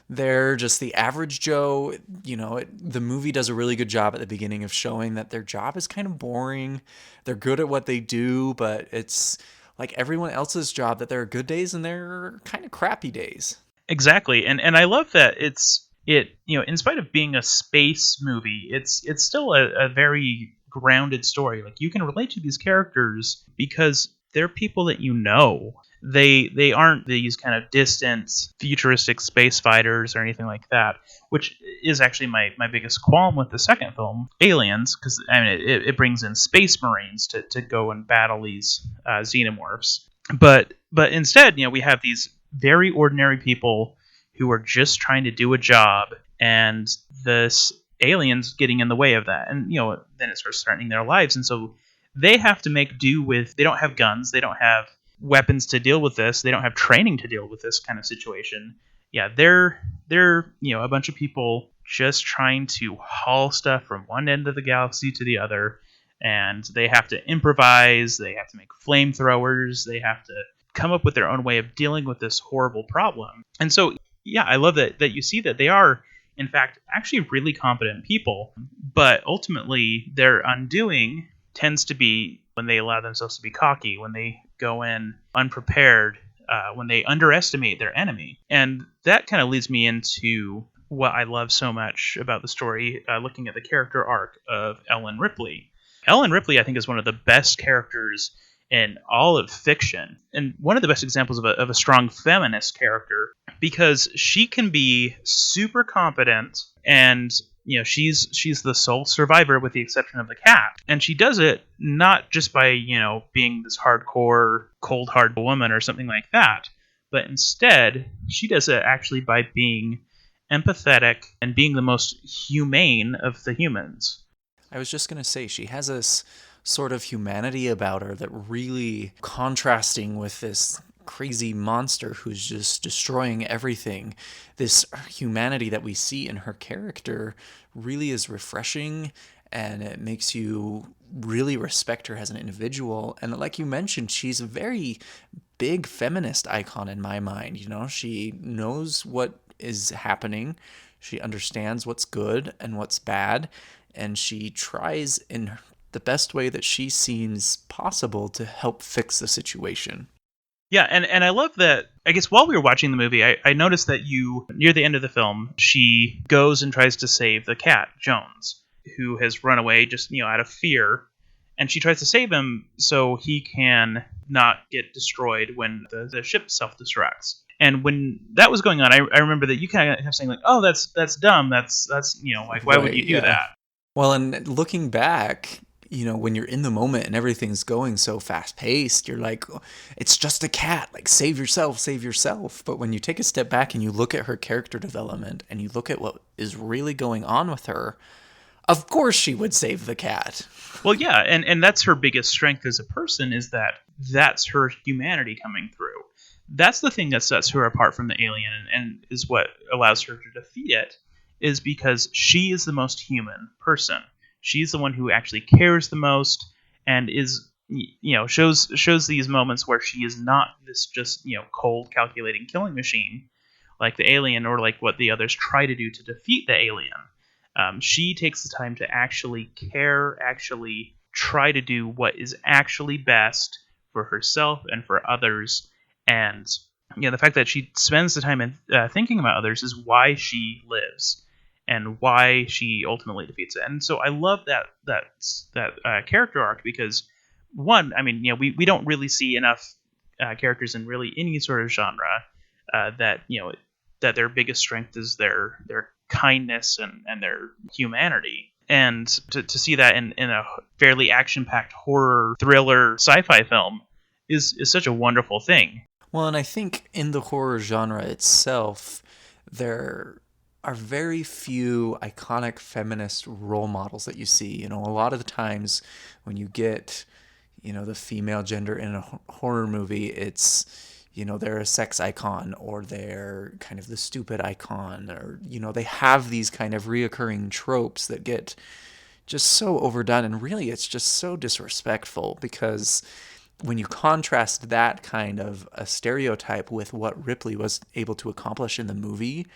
They're just the average Joe. The movie does a really good job at the beginning of showing that their job is kind of boring. They're good at what they do, but it's like everyone else's job, that there are good days and there are kind of crappy days. Exactly. And I love that in spite of being a space movie, it's still a very grounded story. Like, you can relate to these characters because they're people that They aren't these kind of distant futuristic space fighters or anything like that, which is actually my biggest qualm with the second film, Aliens, because it brings in space marines to go and battle these xenomorphs. But instead, we have these very ordinary people who are just trying to do a job, and this aliens getting in the way of that, and then it starts threatening their lives, and so they have to make do with. They don't have guns, they don't have weapons to deal with this, they don't have training to deal with this kind of situation. Yeah, they're a bunch of people just trying to haul stuff from one end of the galaxy to the other, and they have to improvise, they have to make flamethrowers, they have to come up with their own way of dealing with this horrible problem. And so yeah, I love that you see that they are in fact actually really competent people, but ultimately their undoing tends to be when they allow themselves to be cocky, when they go in unprepared, when they underestimate their enemy. And that kind of leads me into what I love so much about the story, looking at the character arc of Ellen Ripley. Ellen Ripley, I think, is one of the best characters in all of fiction, and one of the best examples of a strong feminist character, because she can be super competent, and she's the sole survivor with the exception of the cat, and she does it not just by being this hardcore cold hard woman or something like that, but instead she does it actually by being empathetic and being the most humane of the humans. I was just going to say, she has this sort of humanity about her that really contrasting with this crazy monster who's just destroying everything. This humanity that we see in her character really is refreshing, and it makes you really respect her as an individual. And like you mentioned, she's a very big feminist icon in my mind. She knows what is happening. She understands what's good and what's bad, and she tries in the best way that she seems possible to help fix the situation. Yeah, and I love that. I guess while we were watching the movie, I noticed that near the end of the film, she goes and tries to save the cat, Jones, who has run away just out of fear. and she tries to save him so he can not get destroyed when the ship self-destructs. And when that was going on, I remember that you kind of kept saying like, "Oh, that's dumb. That's like why would you do that?" Well, and looking back, when you're in the moment and everything's going so fast paced, you're like, it's just a cat. Like, save yourself, save yourself. But when you take a step back and you look at her character development and you look at what is really going on with her, of course she would save the cat. Well, yeah, and that's her biggest strength as a person, is that's her humanity coming through. That's the thing that sets her apart from the alien, and is what allows her to defeat it, is because she is the most human person. She's the one who actually cares the most, and is shows these moments where she is not this just cold, calculating killing machine like the alien, or like what the others try to do to defeat the alien. She takes the time to actually care, actually try to do what is actually best for herself and for others. And the fact that she spends the time in thinking about others is why she lives and why she ultimately defeats it. And so I love that character arc, because one, I mean, we don't really see enough characters in really any sort of genre that their biggest strength is their kindness and their humanity. And to see that in a fairly action-packed horror thriller sci-fi film is such a wonderful thing. Well, and I think in the horror genre itself, there are very few iconic feminist role models that you see. A lot of the times when you get, the female gender in a horror movie, it's, they're a sex icon, or they're kind of the stupid icon, or, they have these kind of reoccurring tropes that get just so overdone. And really, it's just so disrespectful, because when you contrast that kind of a stereotype with what Ripley was able to accomplish in the movie,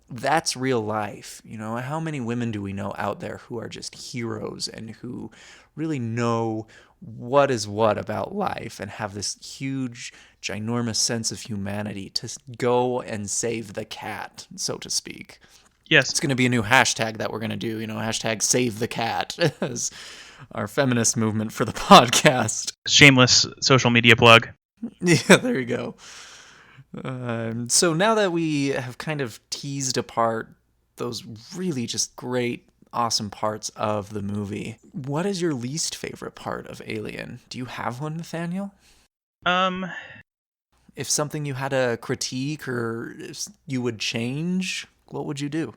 that's real life. How many women do we know out there who are just heroes and who really know what is what about life and have this huge, ginormous sense of humanity to go and save the cat, so to speak? Yes. It's going to be a new hashtag that we're going to do, hashtag save the cat, as our feminist movement for the podcast. Shameless social media plug. Yeah, there you go. So now that we have kind of teased apart those really just great, awesome parts of the movie, what is your least favorite part of Alien? Do you have one, Nathaniel? If something you had a critique or you would change, what would you do?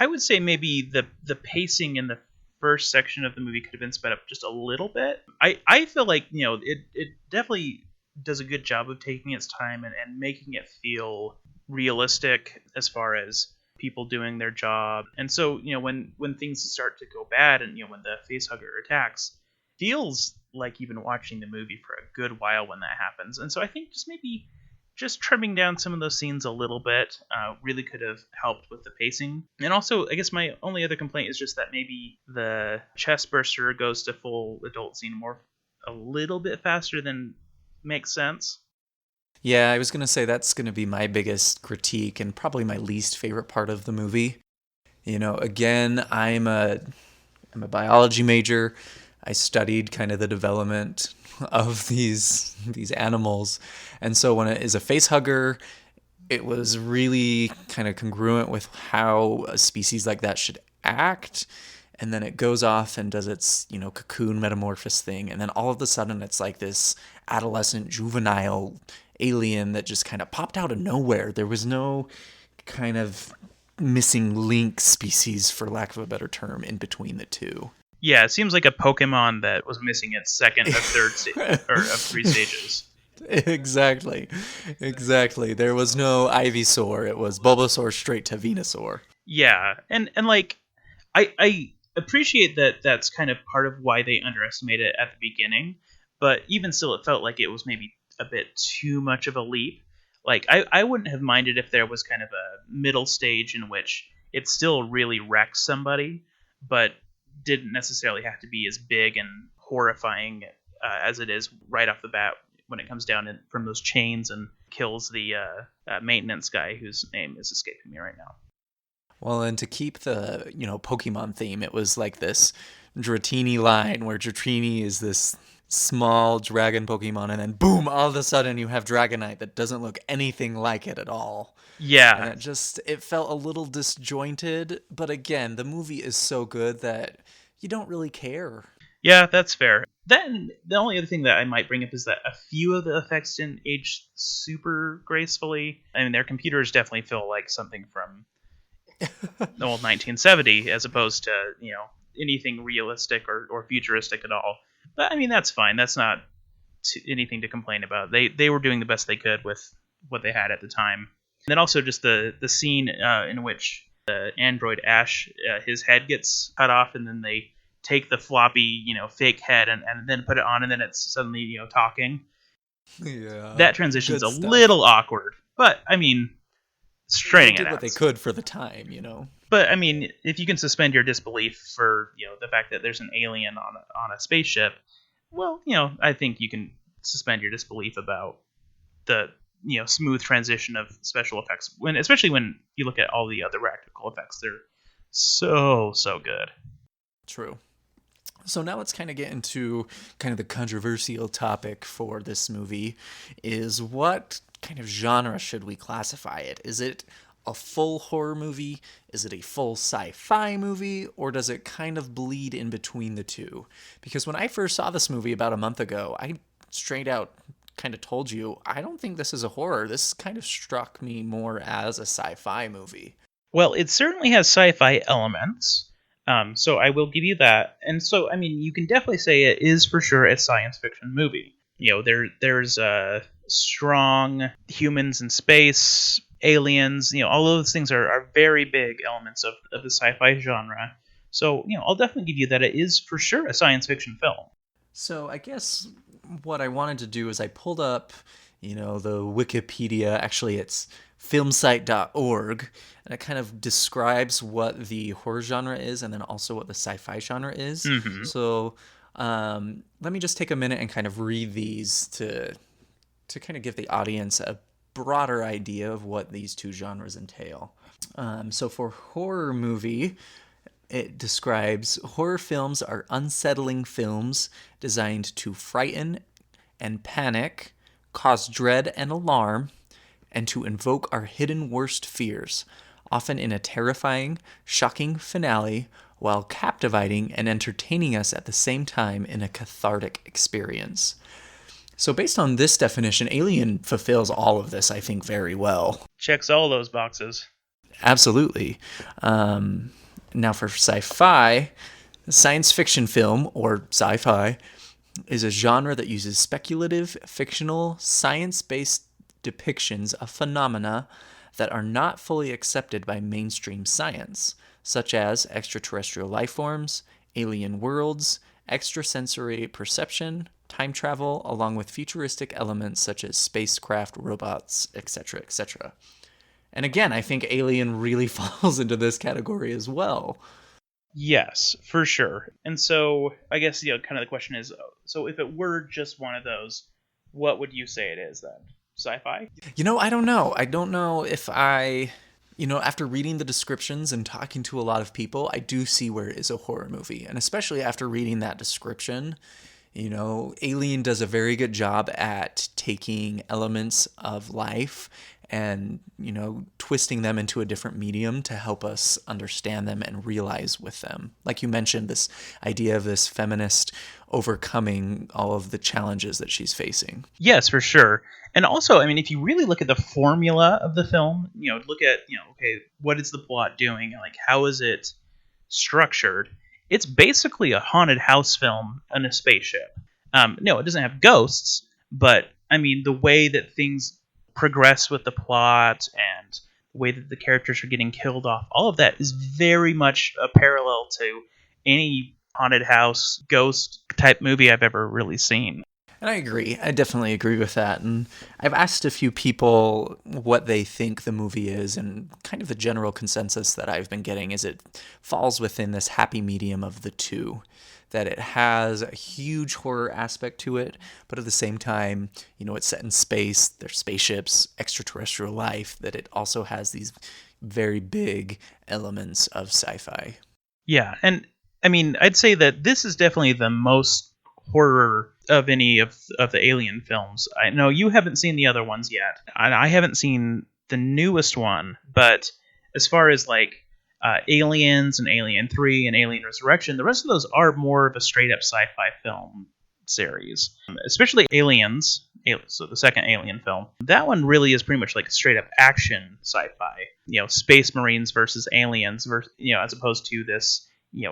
I would say maybe the pacing in the first section of the movie could have been sped up just a little bit. I feel like it definitely does a good job of taking its time and making it feel realistic as far as people doing their job. And so when things start to go bad, and when the facehugger attacks, feels like you've been watching the movie for a good while when that happens. And so I think just trimming down some of those scenes a little bit really could have helped with the pacing. And also, I guess my only other complaint is just that maybe the chest burster goes to full adult scene a little bit faster than makes sense. Yeah, I was going to say that's going to be my biggest critique and probably my least favorite part of the movie. Again, I'm a biology major. I studied kind of the development of these animals. And so when it is a facehugger, it was really kind of congruent with how a species like that should act. And then it goes off and does its, cocoon metamorphosis thing. And then all of a sudden it's like this adolescent, juvenile alien that just kind of popped out of nowhere. There was no kind of missing link species, for lack of a better term, in between the two. Yeah, it seems like a Pokemon that was missing its second or third or of three stages. Exactly. There was no Ivysaur. It was Bulbasaur straight to Venusaur. Yeah, and like I appreciate that that's kind of part of why they underestimate it at the beginning, but even still, it felt like it was maybe a bit too much of a leap. Like I wouldn't have minded if there was kind of a middle stage in which it still really wrecks somebody, but didn't necessarily have to be as big and horrifying as it is right off the bat when it comes down from those chains and kills the maintenance guy whose name is escaping me right now. Well, and to keep the, Pokemon theme, it was like this Dratini line where Dratini is this small dragon Pokemon, and then boom, all of a sudden you have Dragonite that doesn't look anything like it at all. And Yeah. it felt a little disjointed, but again, the movie is so good that you don't really care. Yeah, that's fair. Then the only other thing that I might bring up is that a few of the effects didn't age super gracefully. I mean, their computers definitely feel like something from the old 1970, as opposed to anything realistic or futuristic at all. But I mean, that's fine. That's not anything to complain about. They were doing the best they could with what they had at the time. And then also just the scene in which the android Ash, his head gets cut off, and then they take the floppy, fake head and then put it on, and then it's suddenly, talking. Yeah. That transition's Good a stuff. little awkward, but I mean, They straining did it what they out. could for the time, But I mean, if you can suspend your disbelief for the fact that there's an alien on a spaceship, well, I think you can suspend your disbelief about the smooth transition of special effects especially when you look at all the other practical effects. They're so good. True. So now let's kind of get into kind of the controversial topic for this movie is what kind of genre should we classify it? Is it a full horror movie? Is it a full sci-fi movie? Or does it kind of bleed in between the two? Because when I first saw this movie about a month ago, I straight out kind of told you, I don't think this is a horror. This kind of struck me more as a sci-fi movie. Well, it certainly has sci-fi elements, so I will give you that. And so, I mean, you can definitely say it is for sure a science fiction movie. There's strong humans in space, aliens. All those things are very big elements of the sci-fi genre. So, I'll definitely give you that it is for sure a science fiction film. So I guess what I wanted to do is I pulled up, the Wikipedia. Actually, it's filmsite.org, and it kind of describes what the horror genre is and then also what the sci-fi genre is. Mm-hmm. So let me just take a minute and kind of read these to kind of give the audience a broader idea of what these two genres entail. So for horror movie, it describes horror films are unsettling films designed to frighten and panic, cause dread and alarm, and to invoke our hidden worst fears, often in a terrifying, shocking finale, while captivating and entertaining us at the same time in a cathartic experience. So based on this definition, Alien fulfills all of this, I think, very well. Checks all those boxes. Absolutely. Now for sci-fi, science fiction film, or sci-fi, is a genre that uses speculative, fictional, science-based depictions of phenomena that are not fully accepted by mainstream science, such as extraterrestrial life forms, alien worlds, extrasensory perception, time travel, along with futuristic elements such as spacecraft, robots, etc., etc. And again, I think Alien really falls into this category as well. Yes, for sure. And so I guess kind of the question is, so if it were just one of those, what would you say it is then? Sci-fi? I don't know. I don't know if after reading the descriptions and talking to a lot of people, I do see where it is a horror movie. And especially after reading that description, Alien does a very good job at taking elements of life and, twisting them into a different medium to help us understand them and realize with them. Like you mentioned, this idea of this feminist overcoming all of the challenges that she's facing. Yes, for sure. And also, I mean, if you really look at the formula of the film, look at, okay, what is the plot doing? Like, how is it structured? It's basically a haunted house film on a spaceship. No, it doesn't have ghosts, but I mean, the way that things progress with the plot and the way that the characters are getting killed off, all of that is very much a parallel to any haunted house ghost type movie I've ever really seen. And I agree. I definitely agree with that. And I've asked a few people what they think the movie is, and kind of the general consensus that I've been getting is it falls within this happy medium of the two. That it has a huge horror aspect to it, but at the same time, it's set in space, there's spaceships, extraterrestrial life, that it also has these very big elements of sci-fi. Yeah, and I mean, I'd say that this is definitely the most horror of any of the Alien films. I know you haven't seen the other ones yet, and I haven't seen the newest one. But as far as like Aliens and Alien 3 and Alien Resurrection, the rest of those are more of a straight up sci-fi film series. Especially Aliens, so the second Alien film. That one really is pretty much like straight up action sci-fi. Space Marines versus aliens, versus, as opposed to this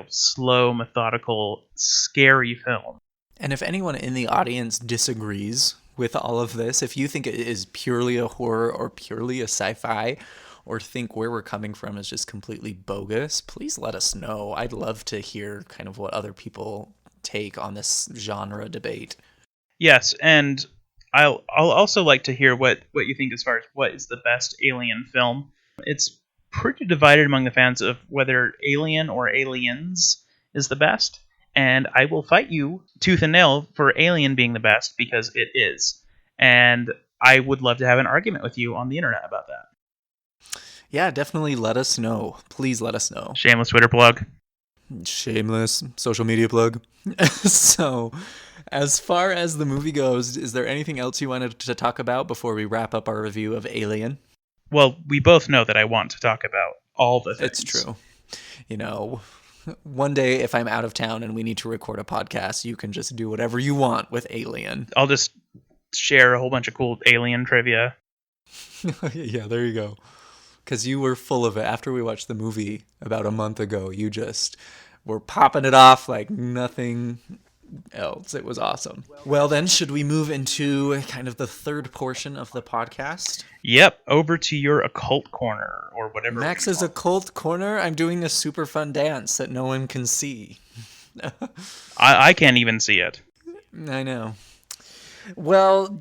slow, methodical, scary film. And if anyone in the audience disagrees with all of this, if you think it is purely a horror or purely a sci-fi, or think where we're coming from is just completely bogus, please let us know. I'd love to hear kind of what other people take on this genre debate. Yes, and I'll also like to hear what you think as far as what is the best Alien film. It's pretty divided among the fans of whether Alien or Aliens is the best, and I will fight you tooth and nail for Alien being the best because it is. And I would love to have an argument with you on the internet about that. Yeah, definitely let us know. Please let us know. Shameless Twitter plug. Shameless social media plug. So, as far as the movie goes, is there anything else you wanted to talk about before we wrap up our review of Alien? Well, we both know that I want to talk about all the things. It's true. One day if I'm out of town and we need to record a podcast, you can just do whatever you want with Alien. I'll just share a whole bunch of cool Alien trivia. Yeah, there you go. Because you were full of it. After we watched the movie about a month ago, you just were popping it off like nothing else. It was awesome. Well, then, should we move into kind of the third portion of the podcast? Yep, over to your occult corner or whatever. Max's occult corner? I'm doing a super fun dance that no one can see. I can't even see it. I know. Well,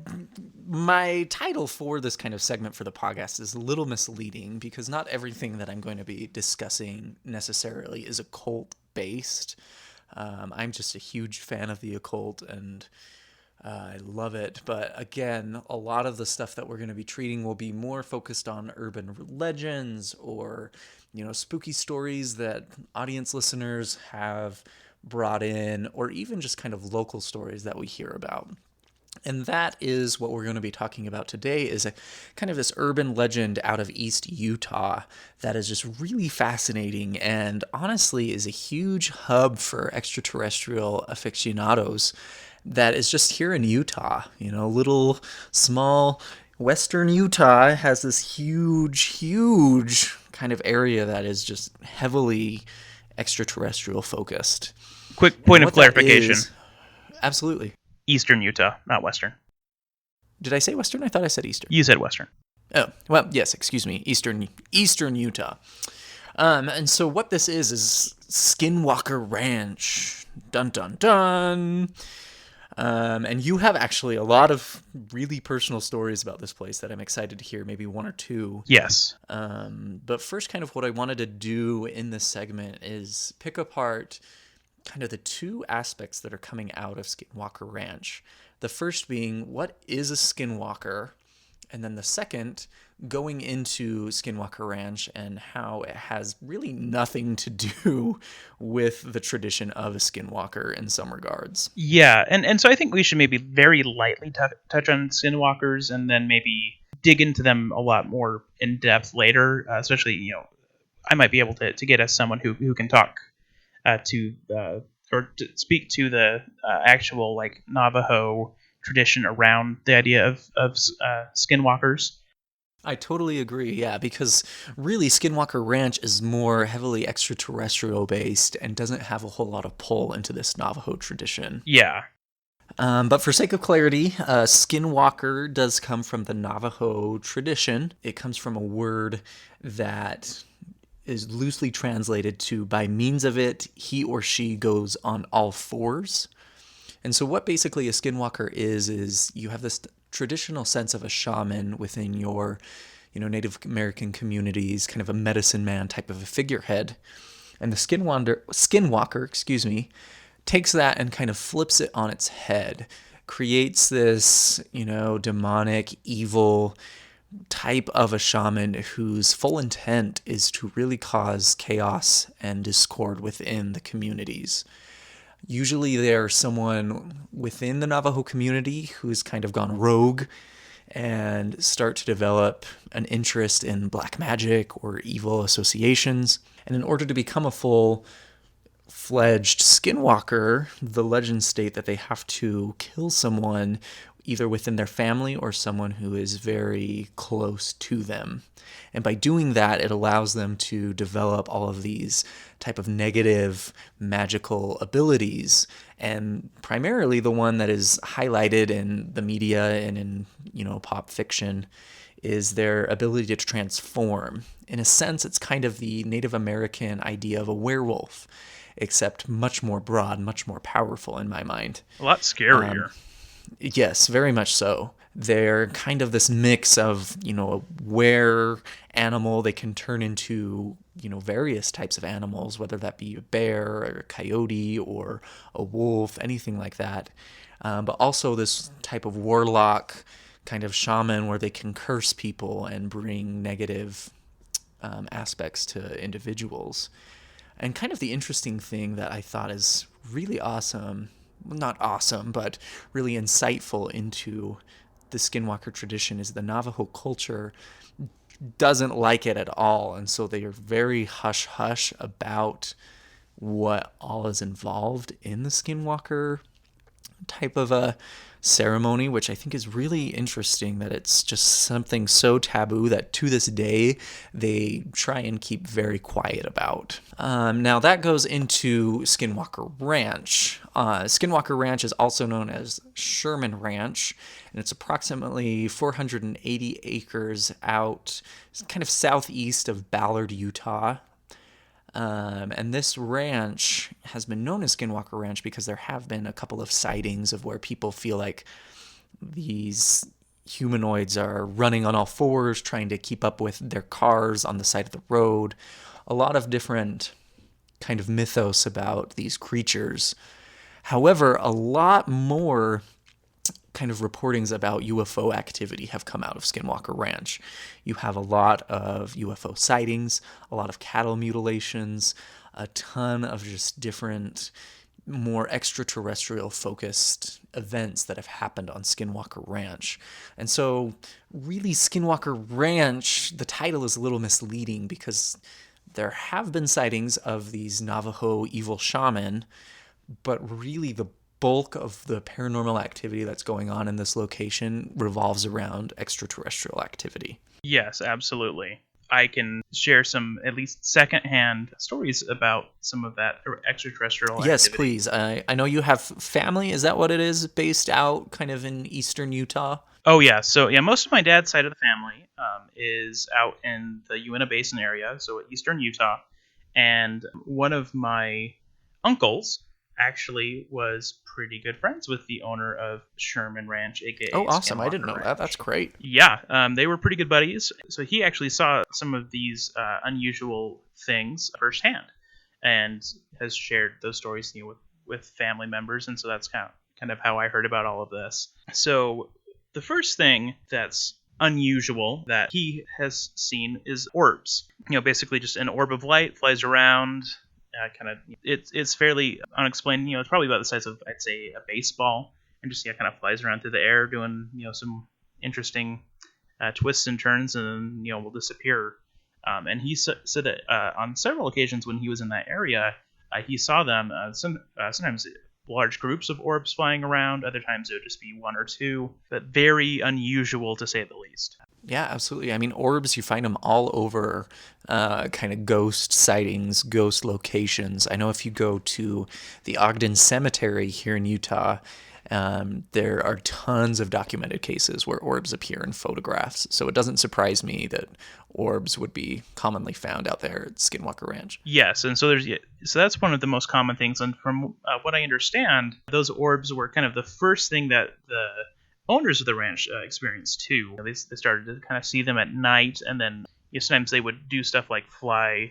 my title for this kind of segment for the podcast is a little misleading because not everything that I'm going to be discussing necessarily is occult-based. I'm just a huge fan of the occult, and I love it. But again, a lot of the stuff that we're going to be treating will be more focused on urban legends or, spooky stories that audience listeners have brought in, or even just kind of local stories that we hear about. And that is what we're going to be talking about today, is a kind of this urban legend out of East Utah that is just really fascinating and honestly is a huge hub for extraterrestrial aficionados that is just here in Utah. Little small western Utah has this huge kind of area that is just heavily extraterrestrial focused. Quick point of clarification. Absolutely. Eastern Utah, not Western. Did I say Western? I thought I said Eastern. You said Western. Oh, well, yes, excuse me. Eastern Utah. And so what this is Skinwalker Ranch. Dun, dun, dun. And you have actually a lot of really personal stories about this place that I'm excited to hear, maybe one or two. Yes. But first, kind of what I wanted to do in this segment is pick apart kind of the two aspects that are coming out of Skinwalker Ranch. The first being, what is a skinwalker? And then the second, going into Skinwalker Ranch and how it has really nothing to do with the tradition of a skinwalker in some regards. Yeah, and so I think we should maybe very lightly touch on skinwalkers and then maybe dig into them a lot more in depth later, especially, I might be able to get us someone who can talk to speak to the actual like Navajo tradition around the idea of skinwalkers. I totally agree, yeah, because really Skinwalker Ranch is more heavily extraterrestrial based and doesn't have a whole lot of pull into this Navajo tradition. Yeah. But for sake of clarity, Skinwalker does come from the Navajo tradition. It comes from a word that is loosely translated to, by means of it, he or she goes on all fours. And so what basically a skinwalker is you have this traditional sense of a shaman within your, Native American communities, kind of a medicine man type of a figurehead. And the skinwalker, takes that and kind of flips it on its head, creates this, demonic, evil type of a shaman whose full intent is to really cause chaos and discord within the communities. Usually they're someone within the Navajo community who's kind of gone rogue and start to develop an interest in black magic or evil associations. And in order to become a full-fledged skinwalker, the legends state that they have to kill someone either within their family or someone who is very close to them. And by doing that, it allows them to develop all of these type of negative magical abilities. And primarily the one that is highlighted in the media and in, pop fiction is their ability to transform. In a sense, it's kind of the Native American idea of a werewolf, except much more broad, much more powerful in my mind. A lot scarier. Yes, very much so. They're kind of this mix of, a were animal. They can turn into, various types of animals, whether that be a bear or a coyote or a wolf, anything like that. But also this type of warlock kind of shaman where they can curse people and bring negative aspects to individuals. And kind of the interesting thing that I thought is really awesome, not awesome, but really insightful into the Skinwalker tradition is the Navajo culture doesn't like it at all. And so they are very hush-hush about what all is involved in the Skinwalker type of a ceremony, which I think is really interesting that it's just something so taboo that to this day they try and keep very quiet about. Now that goes into Skinwalker Ranch. Skinwalker Ranch is also known as Sherman Ranch, and it's approximately 480 acres out kind of southeast of Ballard, Utah. And this ranch has been known as Skinwalker Ranch because there have been a couple of sightings of where people feel like these humanoids are running on all fours, trying to keep up with their cars on the side of the road. A lot of different kind of mythos about these creatures. However, a lot more kind of reportings about UFO activity have come out of Skinwalker Ranch. You have a lot of UFO sightings, a lot of cattle mutilations, a ton of just different, more extraterrestrial focused events that have happened on Skinwalker Ranch. And so really Skinwalker Ranch, the title is a little misleading because there have been sightings of these Navajo evil shaman, but really the bulk of the paranormal activity that's going on in this location revolves around extraterrestrial activity. Yes, absolutely. I can share some at least secondhand stories about some of that extraterrestrial activity. Yes, please. I know you have family. Is that what it is? Based out kind of in eastern Utah? Oh, yeah. So, yeah, most of my dad's side of the family is out in the Uinta Basin area, so eastern Utah. And one of my uncles actually was pretty good friends with the owner of Sherman Ranch, aka Oh, awesome. Skinwalker I didn't know Ranch. that. That's great. Yeah, they were pretty good buddies. So he actually saw some of these unusual things firsthand and has shared those stories with family members. And so that's kind of how I heard about all of this. So the first thing that's unusual that he has seen is orbs. Basically just an orb of light flies around. It's fairly unexplained. It's probably about the size of, I'd say, a baseball, and just kind of flies around through the air, doing some interesting twists and turns, and then will disappear. And he said that on several occasions when he was in that area, he saw them. Sometimes large groups of orbs flying around. Other times it would just be one or two, but very unusual to say the least. Yeah, absolutely. I mean, orbs, you find them all over kind of ghost sightings, ghost locations. I know if you go to the Ogden Cemetery here in Utah, there are tons of documented cases where orbs appear in photographs. So it doesn't surprise me that orbs would be commonly found out there at Skinwalker Ranch. Yes, and so that's one of the most common things. And from what I understand, those orbs were kind of the first thing that the owners of the ranch experienced too. They started to kind of see them at night, and then sometimes they would do stuff like fly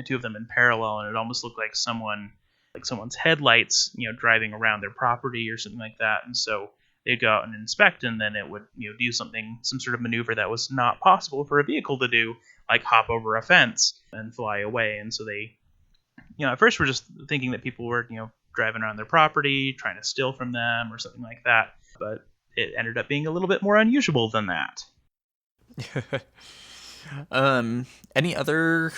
two of them in parallel, and it almost looked like someone's headlights driving around their property or something like that. And so they'd go out and inspect, and then it would do some sort of maneuver that was not possible for a vehicle to do, like hop over a fence and fly away. And so they, at first were just thinking that people were driving around their property trying to steal from them or something like that, but it ended up being a little bit more unusual than that. Any other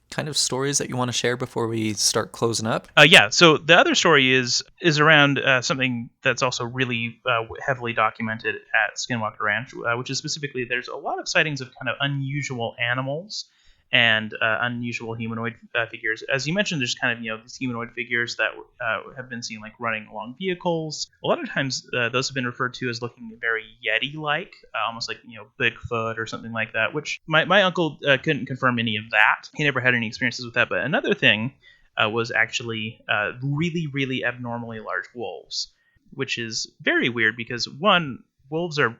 kind of stories that you want to share before we start closing up? Yeah. So the other story is around something that's also really heavily documented at Skinwalker Ranch, which is specifically there's a lot of sightings of kind of unusual animals and unusual humanoid figures. As you mentioned, there's kind of these humanoid figures that have been seen like running along vehicles. A lot of times those have been referred to as looking very Yeti-like, almost like Bigfoot or something like that. Which my uncle couldn't confirm any of that. He never had any experiences with that. But another thing was actually really, really abnormally large wolves, which is very weird because one, wolves are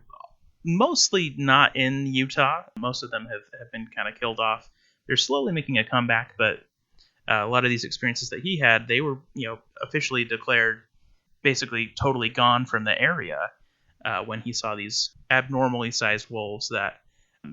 mostly not in Utah. Most of them have been kind of killed off. They're slowly making a comeback, but a lot of these experiences that he had, they were, officially declared basically totally gone from the area when he saw these abnormally sized wolves that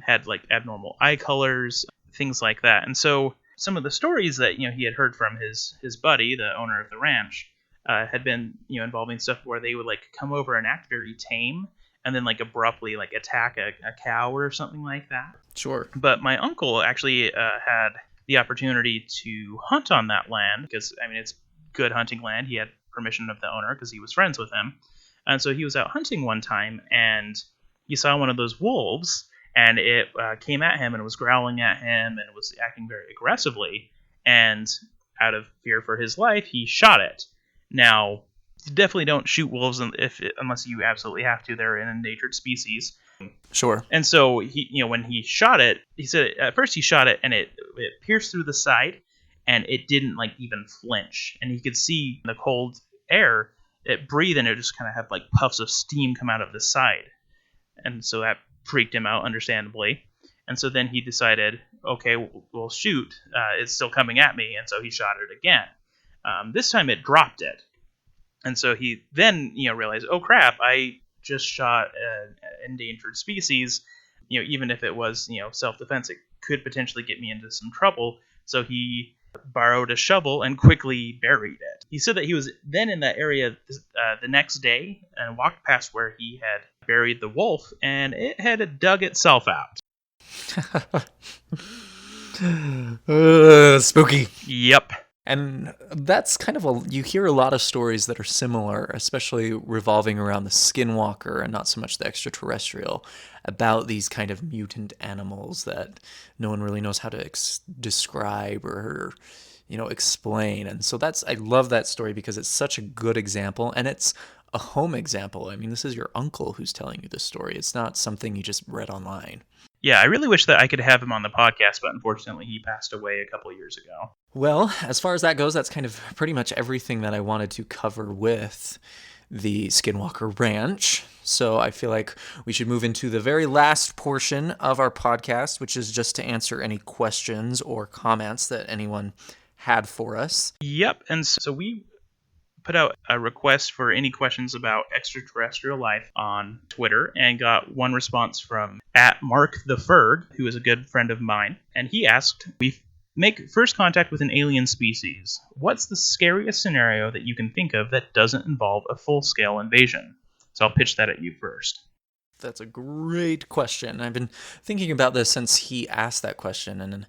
had like abnormal eye colors, things like that. And so some of the stories that he had heard from his buddy, the owner of the ranch, had been involving stuff where they would like come over and act very tame, and then like abruptly like attack a cow or something like that. Sure. But my uncle actually had the opportunity to hunt on that land because, it's good hunting land. He had permission of the owner because he was friends with him. And so he was out hunting one time, and he saw one of those wolves, and it came at him and was growling at him and was acting very aggressively. And out of fear for his life, he shot it. Now, you definitely don't shoot wolves unless you absolutely have to. They're an endangered species. Sure. And so he, when he shot it, he said at first he shot it and it pierced through the side, and it didn't like even flinch. And he could see the cold air, it breathed, and it just kind of had like puffs of steam come out of the side. And so that freaked him out, understandably. And so then he decided, okay, we'll shoot. It's still coming at me. And so he shot it again. This time it dropped it. And so he then, realized, oh crap, I just shot an endangered species. Even if it was, self-defense, it could potentially get me into some trouble. So he borrowed a shovel and quickly buried it. He said that he was then in that area the next day and walked past where he had buried the wolf, and it had dug itself out. Spooky. Yep. And that's kind of you hear a lot of stories that are similar, especially revolving around the skinwalker and not so much the extraterrestrial, about these kind of mutant animals that no one really knows how to describe or explain. And so I love that story because it's such a good example, and it's a home example. This is your uncle who's telling you this story. It's not something you just read online. Yeah, I really wish that I could have him on the podcast, but unfortunately he passed away a couple of years ago. Well, as far as that goes, that's kind of pretty much everything that I wanted to cover with the Skinwalker Ranch. So I feel like we should move into the very last portion of our podcast, which is just to answer any questions or comments that anyone had for us. Yep, and so we put out a request for any questions about extraterrestrial life on Twitter and got one response from @MarkTheFerg, who is a good friend of mine. And he asked, we make first contact with an alien species. What's the scariest scenario that you can think of that doesn't involve a full-scale invasion? So I'll pitch that at you first. That's a great question. I've been thinking about this since he asked that question. And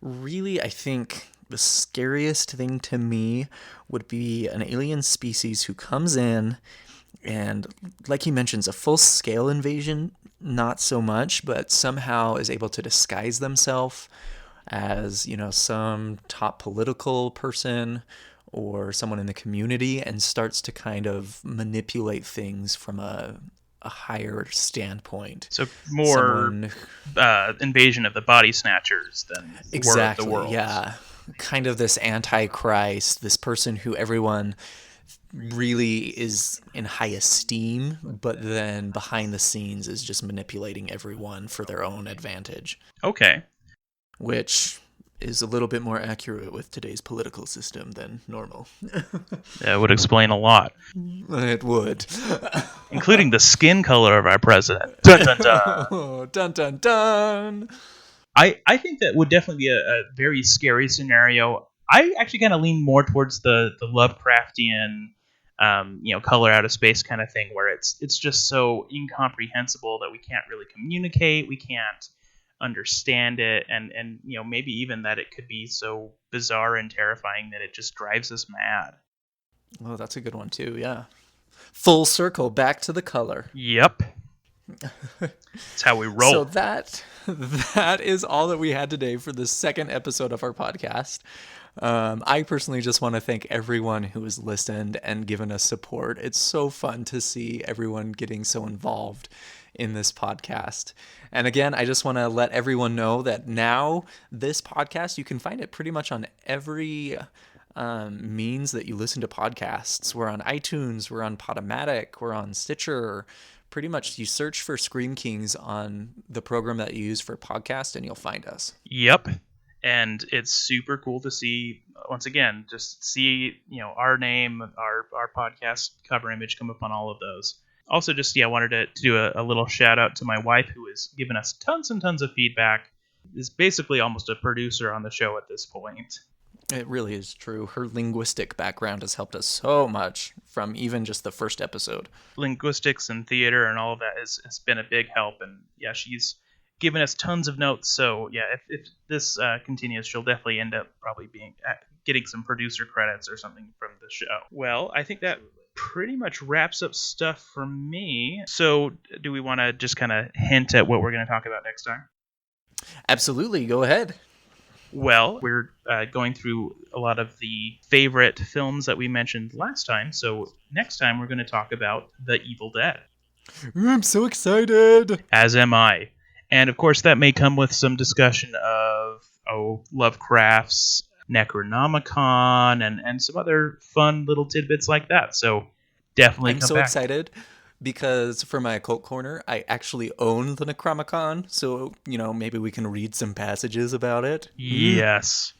really, I think the scariest thing to me would be an alien species who comes in and, like he mentions, a full-scale invasion, not so much, but somehow is able to disguise themselves as, some top political person or someone in the community and starts to kind of manipulate things from a higher standpoint. So more invasion of the body snatchers than War of the Worlds. Yeah. Kind of this antichrist, this person who everyone really is in high esteem, but then behind the scenes is just manipulating everyone for their own advantage. Okay. Which is a little bit more accurate with today's political system than normal. That would explain a lot, It would. including the skin color of our president. Dun dun dun. Oh, dun dun dun. I think that would definitely be a very scary scenario. I actually kind of lean more towards the Lovecraftian, color out of space kind of thing, where it's just so incomprehensible that we can't really communicate, we can't understand it, and maybe even that it could be so bizarre and terrifying that it just drives us mad. Oh, that's a good one too. Yeah. Full circle back to the color. Yep. That's how we roll. So that is all that we had today for the second episode of our podcast. I personally just want to thank everyone who has listened and given us support. It's so fun to see everyone getting so involved in this podcast. And again, I just want to let everyone know that now this podcast, you can find it pretty much on every means that you listen to podcasts. We're on iTunes, we're on Podomatic, we're on Stitcher. Pretty much you search for Scream Kings on the program that you use for podcast and you'll find us. Yep. And it's super cool to see, once again, just see, our name, our podcast cover image come up on all of those. Also, just, wanted to do a little shout out to my wife, who has given us tons and tons of feedback, is basically almost a producer on the show at this point. It really is true. Her linguistic background has helped us so much from even just the first episode. Linguistics and theater and all of that has been a big help. And yeah, she's given us tons of notes. So yeah, if this continues, she'll definitely end up probably getting some producer credits or something from the show. Well, I think that pretty much wraps up stuff for me. So do we want to just kind of hint at what we're going to talk about next time? Absolutely. Go ahead. Well, we're going through a lot of the favorite films that we mentioned last time. So next time we're going to talk about The Evil Dead. I'm so excited. As am I. And of course, that may come with some discussion of Lovecraft's Necronomicon and some other fun little tidbits like that. So definitely I'm come so back. excited because for my occult corner, I actually own the Necronomicon. So, maybe we can read some passages about it. Yes.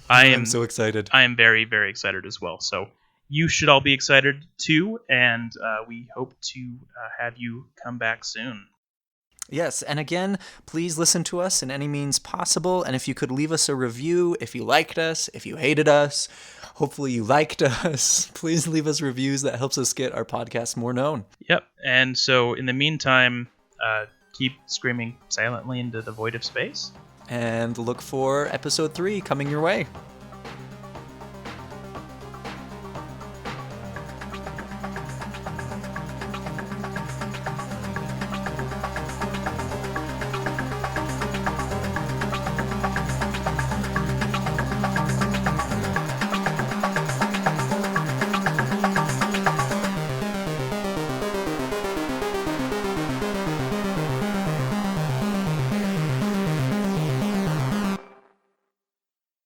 I'm so excited. I am very, very excited as well. So you should all be excited too. And we hope to have you come back soon. Yes, and again, please listen to us in any means possible, and if you could leave us a review, if you liked us, if you hated us, hopefully you liked us, please leave us reviews. That helps us get our podcast more known. Yep, and so in the meantime, keep screaming silently into the void of space. And look for episode 3 coming your way.